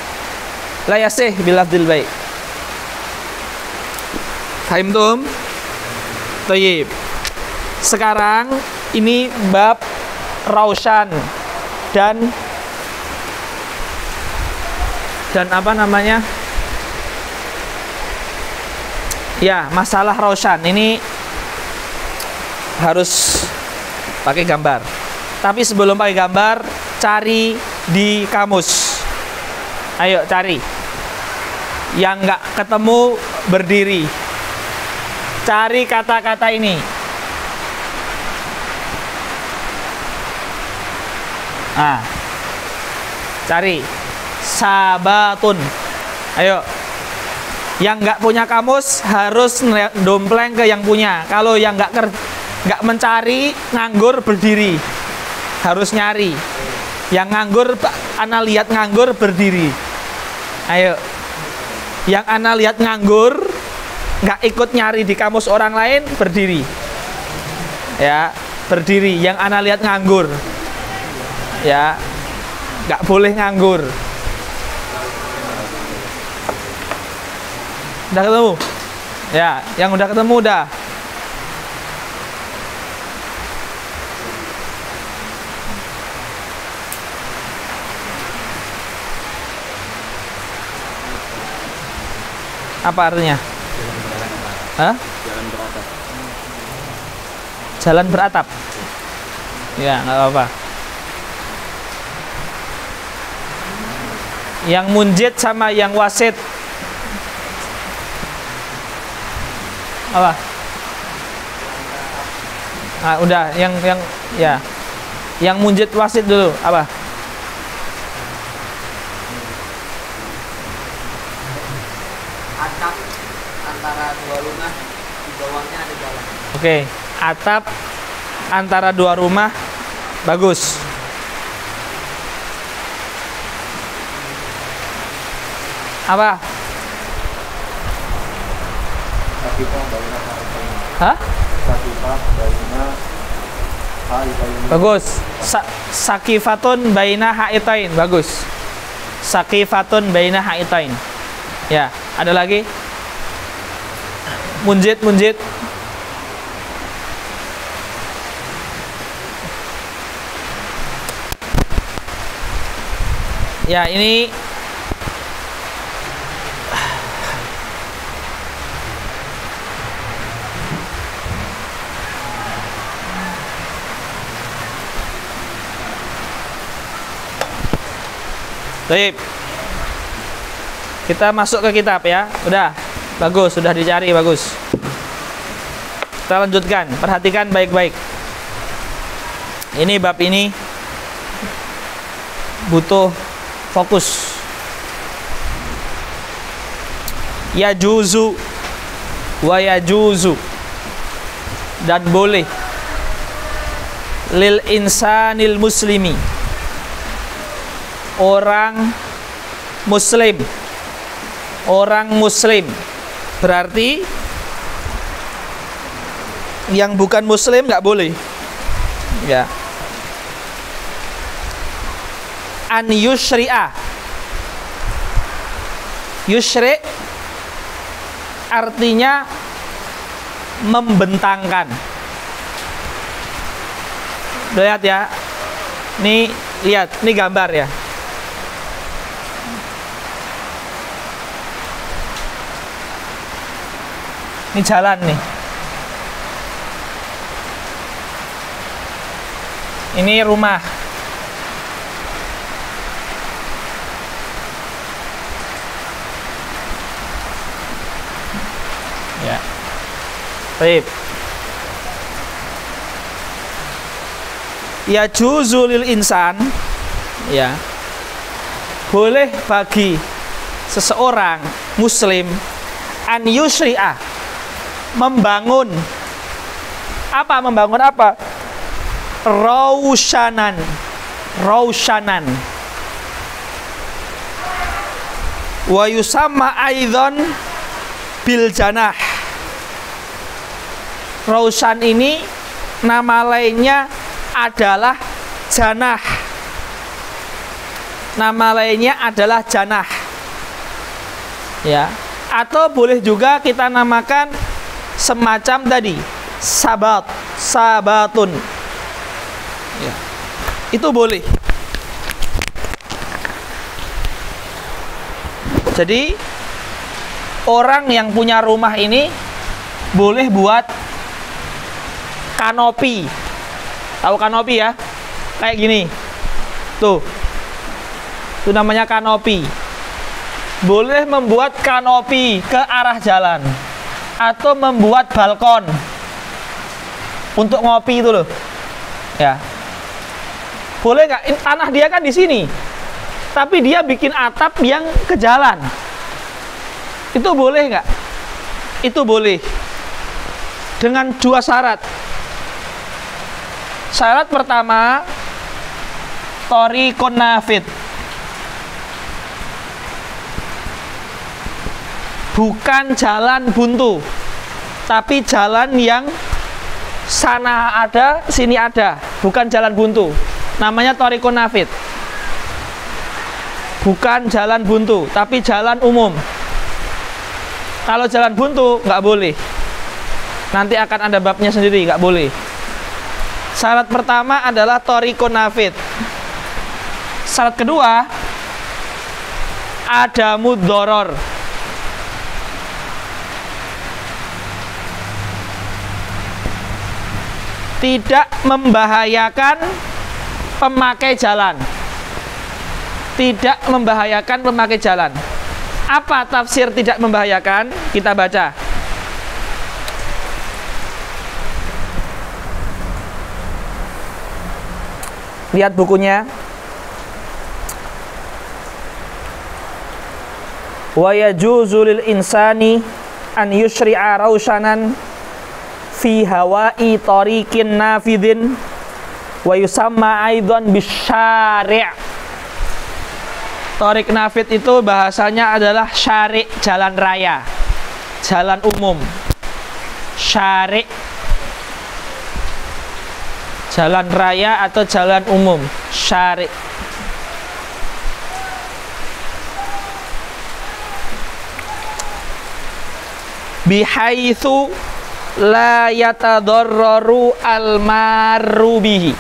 La yasih bilafdil baik. Fahimtum? Tayyib. Sekarang ini bab raushan dan apa namanya? Ya, masalah raushan ini harus pakai gambar. Tapi sebelum pakai gambar, cari di kamus. Ayo cari. Yang nggak ketemu berdiri. Cari kata-kata ini. Nah, cari sabatun. Ayo. Yang nggak punya kamus harus dompleng ke yang punya. Kalau yang nggak mencari, nganggur berdiri. Harus nyari. Yang nganggur, ana lihat nganggur berdiri. Ayo. Yang ana lihat nganggur, nggak ikut nyari di kamus orang lain, berdiri. Ya, berdiri. Yang ana lihat nganggur. Ya, nggak boleh nganggur. Udah ketemu? Ya, yang udah ketemu udah. Apa artinya? Hah? Jalan beratap. Ya, nggak apa-apa. Yang munjid sama yang wasit. Apa? Nah, udah yang ya. Yang munjid wasit dulu, apa? Atap antara dua rumah, di bawahnya ada jalan. Oke, atap antara dua rumah, bagus. Apa? Hah? Bagus. Sakifatun baina haitain. Bagus. Sakifatun baina haitain. Ya, ada lagi? Munjid. Ya, ini baik. Kita masuk ke kitab ya. Udah. Bagus, sudah dicari, bagus. Kita lanjutkan. Perhatikan baik-baik. Ini bab ini butuh fokus. Yajuzu wa yajuzu, dan boleh lil insanil muslimi, orang muslim berarti yang bukan muslim nggak boleh ya. An yushri'a, yushri' artinya membentangkan. Lihat ya, nih lihat, ini gambar ya. Ini jalan nih. Ini rumah. Ya. Baik. Ya juzulil insan, ya. Boleh bagi seseorang muslim an yusri'ah, membangun apa? Membangun apa? Raushanan. Wa yusamma aidzan bil janah. Raushan ini nama lainnya adalah janah. Nama lainnya adalah janah. Ya, atau boleh juga kita namakan semacam tadi, sabatun. Ya, itu boleh. Jadi orang yang punya rumah ini boleh buat kanopi. Tahu kanopi ya? Kayak gini. Tuh. Itu namanya kanopi. Boleh membuat kanopi ke arah jalan atau membuat balkon untuk ngopi itu loh. Ya. Boleh nggak? Tanah dia kan di sini. Tapi dia bikin atap yang ke jalan. Itu boleh nggak? Itu boleh. Dengan 2 syarat. Syarat pertama, thoriqun nafid. Bukan jalan buntu, tapi jalan yang sana ada, sini ada. Bukan jalan buntu. Namanya thoriqun nafid. Bukan jalan buntu, tapi jalan umum. Kalau jalan buntu, nggak boleh. Nanti akan ada babnya sendiri, nggak boleh. Syarat pertama adalah thoriqun nafid. Syarat kedua, ada mudoror. Tidak membahayakan pemakai jalan. Tidak membahayakan pemakai jalan. Apa tafsir tidak membahayakan? Kita baca. Lihat bukunya. Wa yajuzu lil insani an yushri'a raushanan fi hawa'i tariqin nafidin wa yusamma aidan bisyari'. Thoriq nafid itu bahasanya adalah syari', jalan raya, jalan umum. Syari', jalan raya atau jalan umum. Syari'. Bihaitsu la yatadarraru al-marru bihi.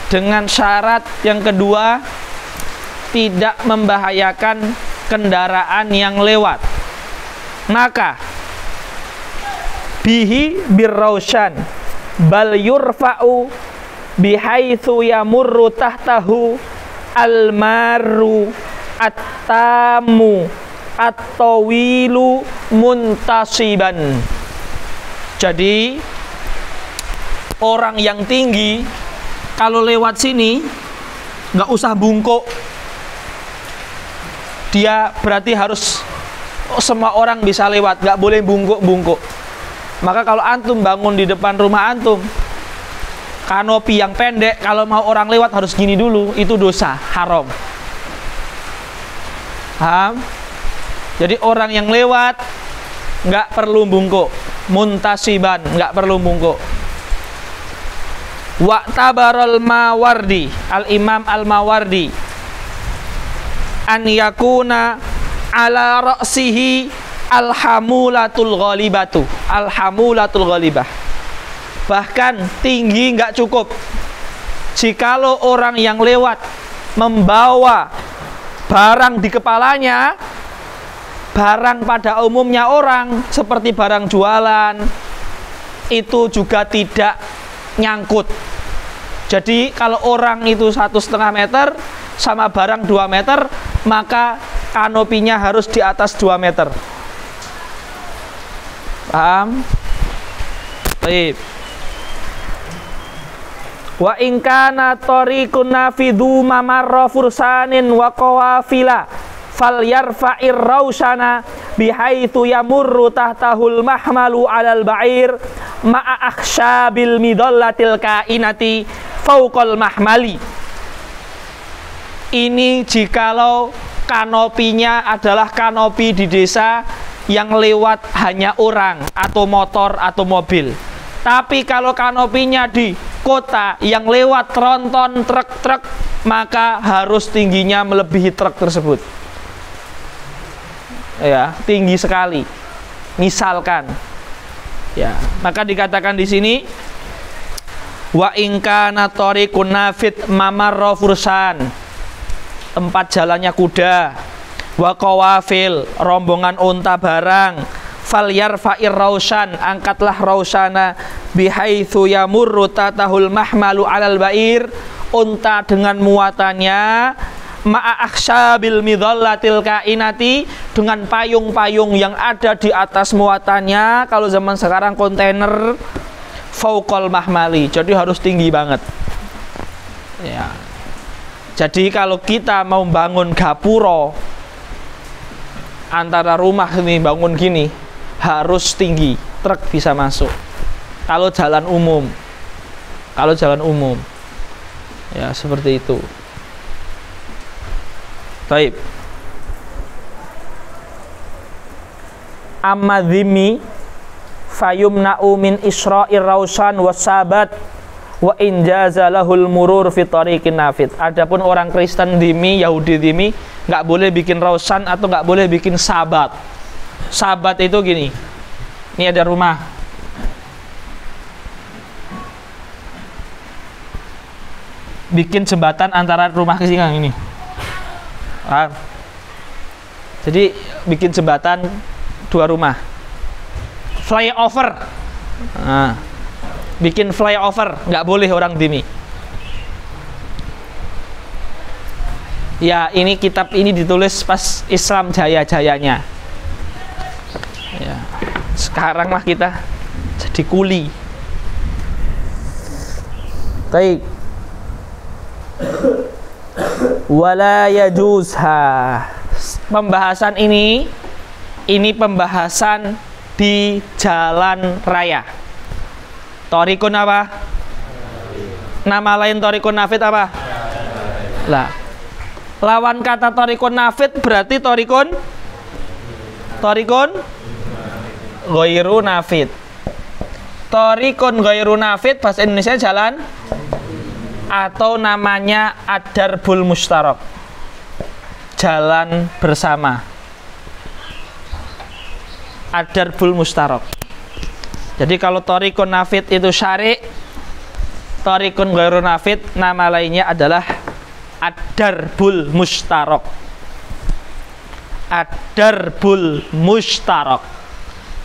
Dengan syarat yang kedua, tidak membahayakan kendaraan yang lewat. Maka bihi birraushan bal yurfa'u bihaitsu yamurru tahtahu al-marru at-tamu at-tawilu muntasiban. Jadi orang yang tinggi kalau lewat sini nggak usah bungkuk. Dia berarti harus semua orang bisa lewat, nggak boleh bungkuk-bungkuk. Maka kalau antum bangun di depan rumah antum, kanopi yang pendek, kalau mau orang lewat harus gini dulu, itu dosa, haram. Paham? Jadi orang yang lewat nggak perlu bungkuk, muntasiban, nggak perlu bungkuk. Wa'tabarul Mawardi, Al-Imam Al-Mawardi, an yakuna ala ra'sihi alhamulatul ghalibatu. Alhamulatul ghalibah. Bahkan tinggi nggak cukup. Jikalau orang yang lewat membawa barang di kepalanya, barang pada umumnya orang seperti barang jualan, itu juga tidak nyangkut. Jadi kalau orang itu 1,5 meter sama barang 2 meter, maka kanopinya harus di atas 2 meter. Paham? Baik. Wa in kana tariqun nafidhu mamarra fursanin wa qawafila falyarfa'ir raushana bihaitsu yamurru tahtahul mahmalu 'alal ba'ir ma'a akhshabil midallatil kainati fauqal mahmali. Ini jikalau kanopinya adalah kanopi di desa yang lewat hanya orang atau motor atau mobil. Tapi kalau kanopinya di kota yang lewat tronton, truk-truk, maka harus tingginya melebihi truk tersebut. Ya, tinggi sekali. Misalkan, ya, maka dikatakan di sini wa ingkana tariqun nafid mamarra fursan, tempat jalannya kuda, wa qawafil, rombongan unta barang, falyarfa'ir rausan, angkatlah rausana, bihaitsu yamurru tatahul mahmalu alal ba'ir, unta dengan muatannya, ma'a akhsyabil midhallatil kainati, dengan payung-payung yang ada di atas muatannya. Kalau zaman sekarang kontainer fauqal mahmali, jadi harus tinggi banget ya. Jadi kalau kita mau bangun gapura antara rumah ini, bangun gini, harus tinggi, truk bisa masuk. Kalau jalan umum ya, seperti itu. Baik. Amma dhimmi fayumna'u min isra'ir rausan wasabat wa injaza lahul murur fi tariqin nafid. Adapun orang Kristen dhimmi, Yahudi dhimmi, nggak boleh bikin rausan atau nggak boleh bikin sabat. Sabat itu gini. Ini ada rumah. Bikin jembatan antara rumah ke sini ini. Jadi bikin jembatan dua rumah, flyover, bikin flyover, nggak boleh orang dhimmi. Ya, ini kitab ini ditulis pas Islam jaya-jayanya. Ya, sekarang lah kita jadi kuli. Baik. Wala yajuzha. Pembahasan ini pembahasan di jalan raya. Thariqun apa? Nama lain thariqun nafid apa? Lah, lawan kata thariqun nafid berarti thariqun ghairu nafid. Thariqun ghairu nafid bahasa Indonesia jalan, atau namanya ad-darbul mustarak, jalan bersama. Ad-darbul mustarak. Jadi kalau thariqun nafid itu syari', thariqun ghairu nafid nama lainnya adalah ad-darbul mustarak. Ad-darbul mustarak.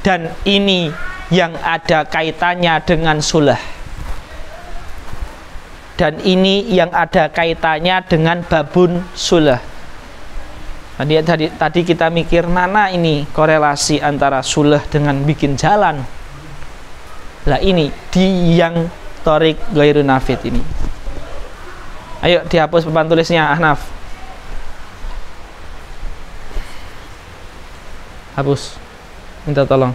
Dan ini yang ada kaitannya dengan sulh. Dan ini yang ada kaitannya dengan babun sulh. Tadi kita mikir mana ini korelasi antara sulh dengan bikin jalan. Lah ini di yang thariq ghairu nafid ini. Ayo dihapus papan tulisnya, Ahnaf. Hapus. Minta tolong.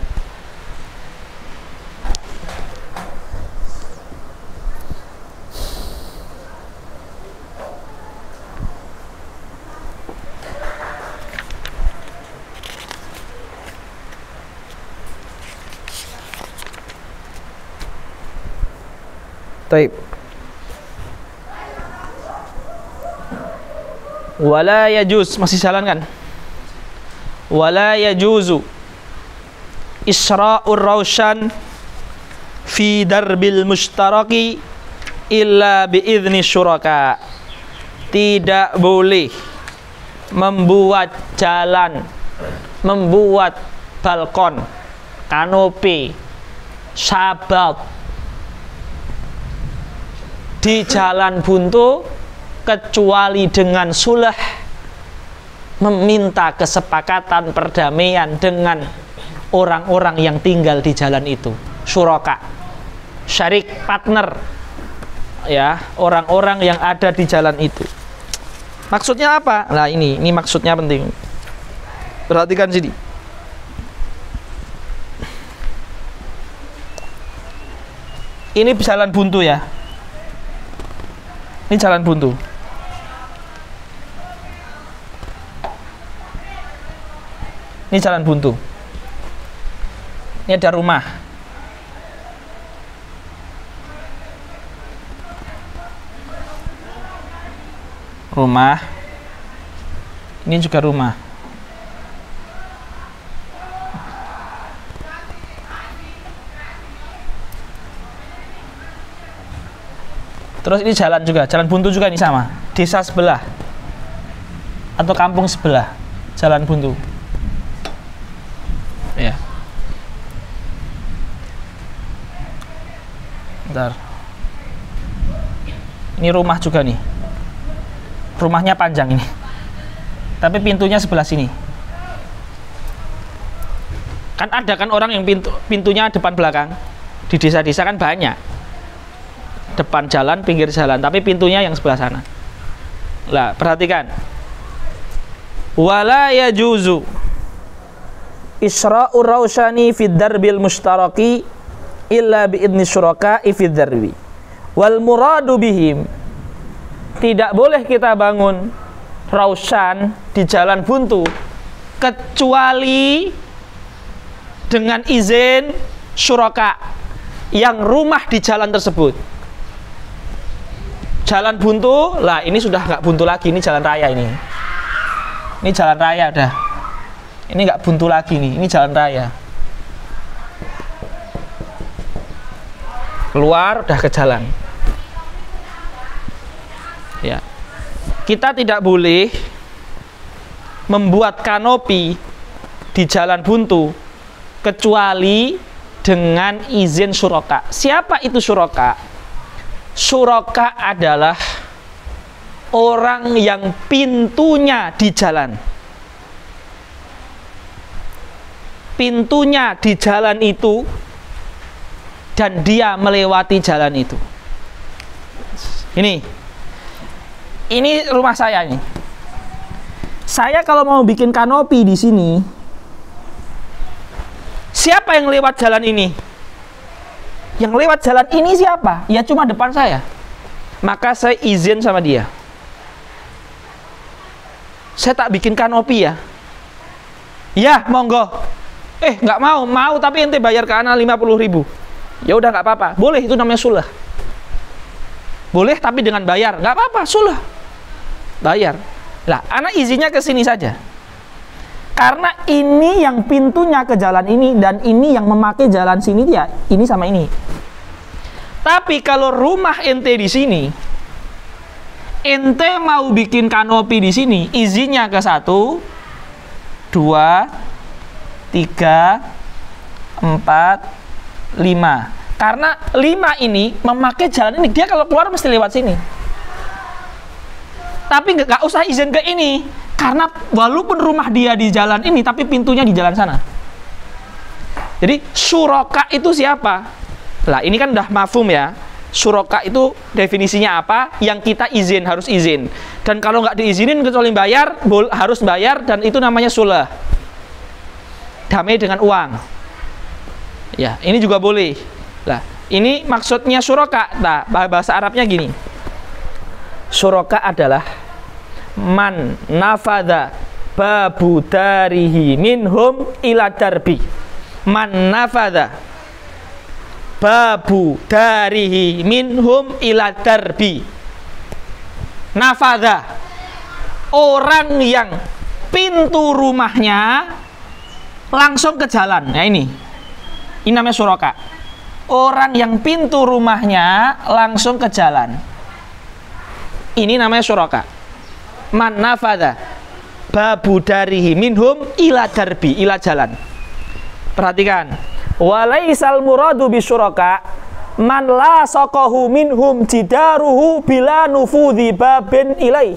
Taib. Wala yajuz, masih jalan kan? Wala yajuzu isra'ur raushan fi darbil mustaraki illa biizni syuraka. Tidak boleh membuat jalan, membuat balkon, kanopi, sabat di jalan buntu kecuali dengan sulh, meminta kesepakatan perdamaian dengan orang-orang yang tinggal di jalan itu. Syuraka, syarik, partner, ya, orang-orang yang ada di jalan itu. Maksudnya apa? Nah ini maksudnya penting. Perhatikan sini. Ini jalan buntu ya. Ini jalan buntu. Ini jalan buntu. Ini ada rumah. Rumah. Ini juga rumah. Terus ini jalan juga, jalan buntu juga ini sama. Desa sebelah atau kampung sebelah, jalan buntu. Ya. Bentar. Ini rumah juga nih. Rumahnya panjang ini. Tapi pintunya sebelah sini. Kan ada kan orang yang pintunya depan belakang. Di desa-desa kan banyak. Depan jalan, pinggir jalan, tapi pintunya yang sebelah sana. Lah, perhatikan. Wala yajuzu isra'ur rawshani fid darbil mustaraki illa bi'idni syuraka'i fid darbi wal muradu bihim, tidak boleh kita bangun raushan di jalan buntu kecuali dengan izin syuraka yang rumah di jalan tersebut. Jalan buntu, lah ini sudah nggak buntu lagi, ini jalan raya ini. Ini jalan raya dah. Ini nggak buntu lagi nih, ini jalan raya. Keluar udah ke jalan. Ya. Kita tidak boleh membuat kanopi di jalan buntu kecuali dengan izin syuraka. Siapa itu syuraka? Syuraka adalah orang yang pintunya di jalan. Pintunya di jalan itu dan dia melewati jalan itu. Ini rumah saya ini. Saya kalau mau bikin kanopi di sini, siapa yang lewat jalan ini? Yang lewat jalan ini siapa? Ya cuma depan saya. Maka saya izin sama dia. Saya tak bikin kanopi ya. Ya, monggo. Nggak mau tapi ente bayar ke ana 50.000. Ya udah nggak apa-apa. Boleh, itu namanya sulah. Boleh tapi dengan bayar. Nggak apa-apa, sulah. Bayar. Lah, ana izinnya ke sini saja. Karena ini yang pintunya ke jalan ini dan ini yang memakai jalan sini dia, ini sama ini. Tapi kalau rumah ente di sini, ente mau bikin kanopi di sini, izinnya ke 1, 2, 3, 4, 5. Karena 5 ini memakai jalan ini, dia kalau keluar mesti lewat sini. Tapi nggak usah izin ke ini, karena walaupun rumah dia di jalan ini, tapi pintunya di jalan sana. Jadi syuraka itu siapa? Lah ini kan udah mafhum ya. Syuraka itu definisinya apa? Yang kita izin, harus izin. Dan kalau nggak diizinin kecuali bayar, harus bayar, dan itu namanya sulah. Damai dengan uang. Ya, ini juga boleh. Lah, ini maksudnya syuraka. Nah, bahasa Arabnya gini. Syuraka adalah man nafadha babu darihi minhum ila darbi. Man nafadha babu darihi minhum ila darbi. Nafadha, orang yang pintu rumahnya langsung ke jalan. Nah ini namanya syuraka. Orang yang pintu rumahnya langsung ke jalan, ini namanya syuraka. Man nafadha babu darihi minhum ila darbi, ila jalan. Perhatikan, walaisal muradu bisyuraka man la saqahu minhum jidaruhu bila nufudhi babin ilaih.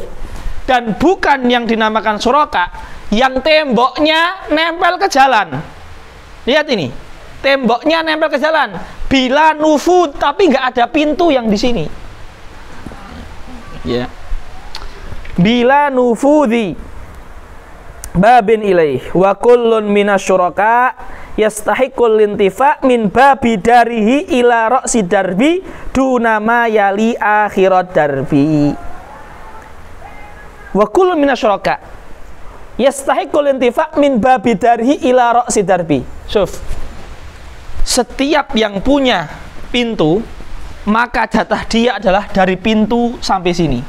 Dan bukan yang dinamakan syuraka yang temboknya nempel ke jalan. Lihat ini, temboknya nempel ke jalan bila nufud, tapi nggak ada pintu yang di sini. Ya. Bila nufudhi babin ilaih wa kullun minasyuraka yastahiqul lintifa min babi darihi ila ra'si darbi dunama yali akhirat darbi. Wa kullun minasyuraka yastahiqul lintifa min babi darihi ila ra'si darbi. Syuf. setiap yang punya pintu, maka jatah dia adalah dari pintu sampai sini.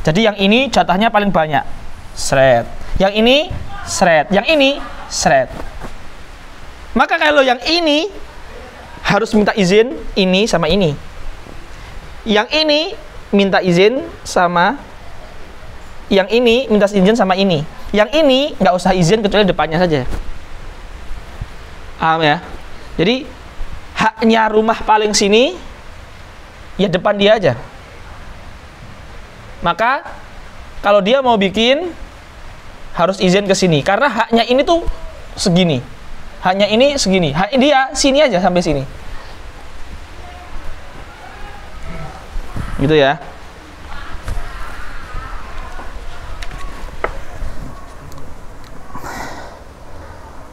Jadi yang ini jatahnya paling banyak, seret. Yang ini seret, yang ini seret. Maka kalau yang ini harus minta izin ini sama ini. Yang ini minta izin sama yang ini, minta izin sama ini. Yang ini nggak usah izin kecuali depannya saja. Paham ya? Jadi haknya rumah paling sini ya depan dia aja. Maka kalau dia mau bikin harus izin ke sini karena haknya ini tuh segini. Haknya ini segini. Hak dia sini aja sampai sini. Gitu ya.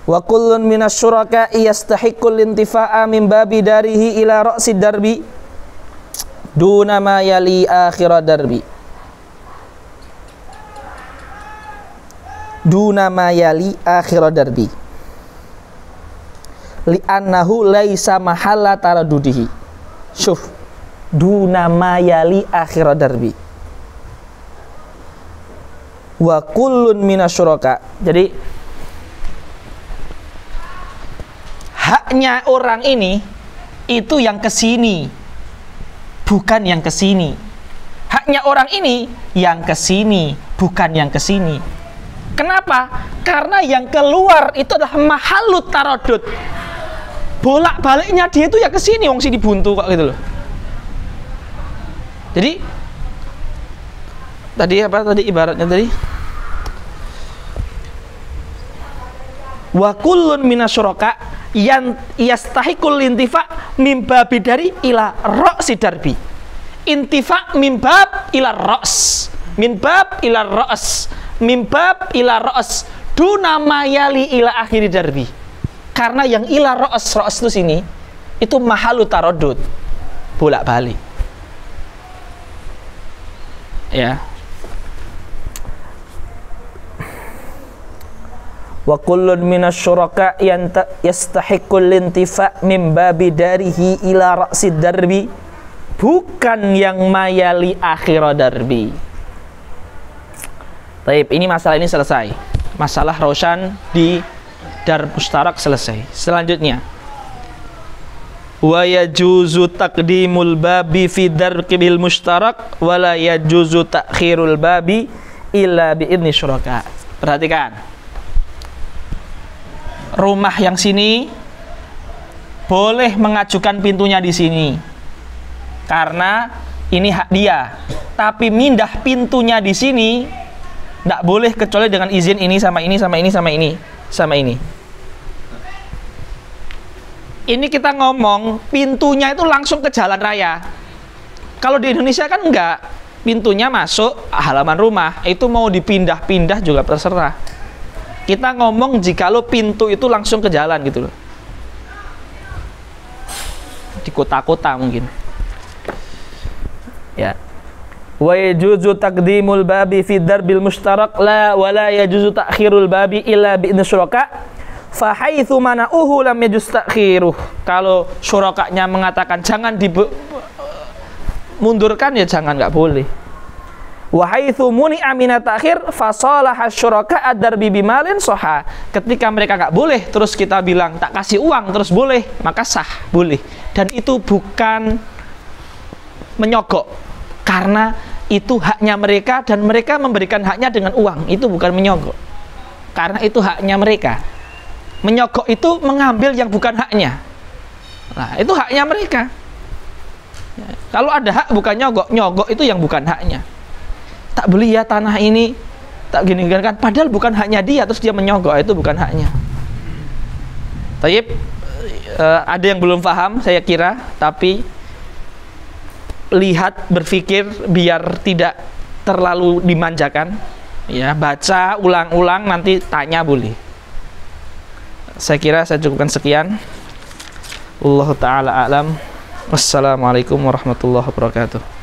Wa kullun minas syuraka'i yastahiqqul intifa'a min babi darihi ila ra'sid darbi duna ma yali akhir darbi. Duna ma yali akhir darbi. Li'annahu laisa mahalla taradudihi. Syuf. Duna ma yali akhir darbi. Wa kullun minas syuraka. Jadi haknya orang ini itu yang ke sini, bukan yang ke sini. Haknya orang ini yang ke sini, bukan yang ke sini. Kenapa? Karena yang keluar itu adalah mahalut tarodud. Bolak-baliknya dia itu ya ke sini, wong sini buntu kok gitu loh. Jadi tadi apa tadi ibaratnya tadi? Wa kullun minasyuraka yang yastahiqul intifa mimba bidari ila ra'si darbi. Intifa mimbab ila ra's, mimbab ila ra's, mimbab ila ra's, duna mayali ila akhiri darbi. Karena yang ila ra's itu sini itu mahalu tarodud, bolak-balik. Ya. Wa kullun minasyuraka yastahiqul intifa min babi darihi ila ra'sid darbi, bukan yang mayali akhir darbi. Baik, ini masalah ini selesai. Masalah Roshan di Dar Mustarak selesai. Selanjutnya, wa yajuzu taqdimul babi fi darbil mustarak wa la yajuzu ta'khirul babi illa bi idzni syuraka. Perhatikan. Rumah yang sini boleh mengajukan pintunya di sini karena ini hak dia. Tapi mindah pintunya di sini tidak boleh kecuali dengan izin ini sama ini sama ini sama ini sama ini. Ini kita ngomong pintunya itu langsung ke jalan raya. Kalau di Indonesia kan enggak, pintunya masuk halaman rumah, itu mau dipindah-pindah juga terserah. Kita ngomong jikalau pintu itu langsung ke jalan gitu loh. Di kota-kota mungkin. Ya. Wa yajuzu taqdimul babi fi darbil mustarak la wa la yajuzu ta'khirul babi illa bi idzni syuraka fa haitsu mana'uhu lam yajuz ta'khiruh. Kalau syurakanya mengatakan jangan mundurkan ya jangan, enggak boleh. Wa haitsu muni'a min ta'khir fa salaha syuraka ad-darbi bimalin sahha. Ketika mereka enggak boleh terus kita bilang tak kasih uang terus boleh, maka sah, boleh. Dan itu bukan menyogok karena itu haknya mereka dan mereka memberikan haknya dengan uang. Itu bukan menyogok karena itu haknya mereka. Menyogok itu mengambil yang bukan haknya. Nah, itu haknya mereka. Ya, kalau ada hak bukan nyogok, nyogok itu yang bukan haknya. Tak beli ya tanah ini, tak gini-gini kan, padahal bukan haknya dia, terus dia menyogok, itu bukan haknya. Tayyib, ada yang belum paham saya kira, tapi lihat, berpikir biar tidak terlalu dimanjakan. Ya, baca ulang-ulang, nanti tanya boleh. Saya kira saya cukupkan sekian. Wallahu ta'ala a'lam. Wassalamualaikum warahmatullahi wabarakatuh.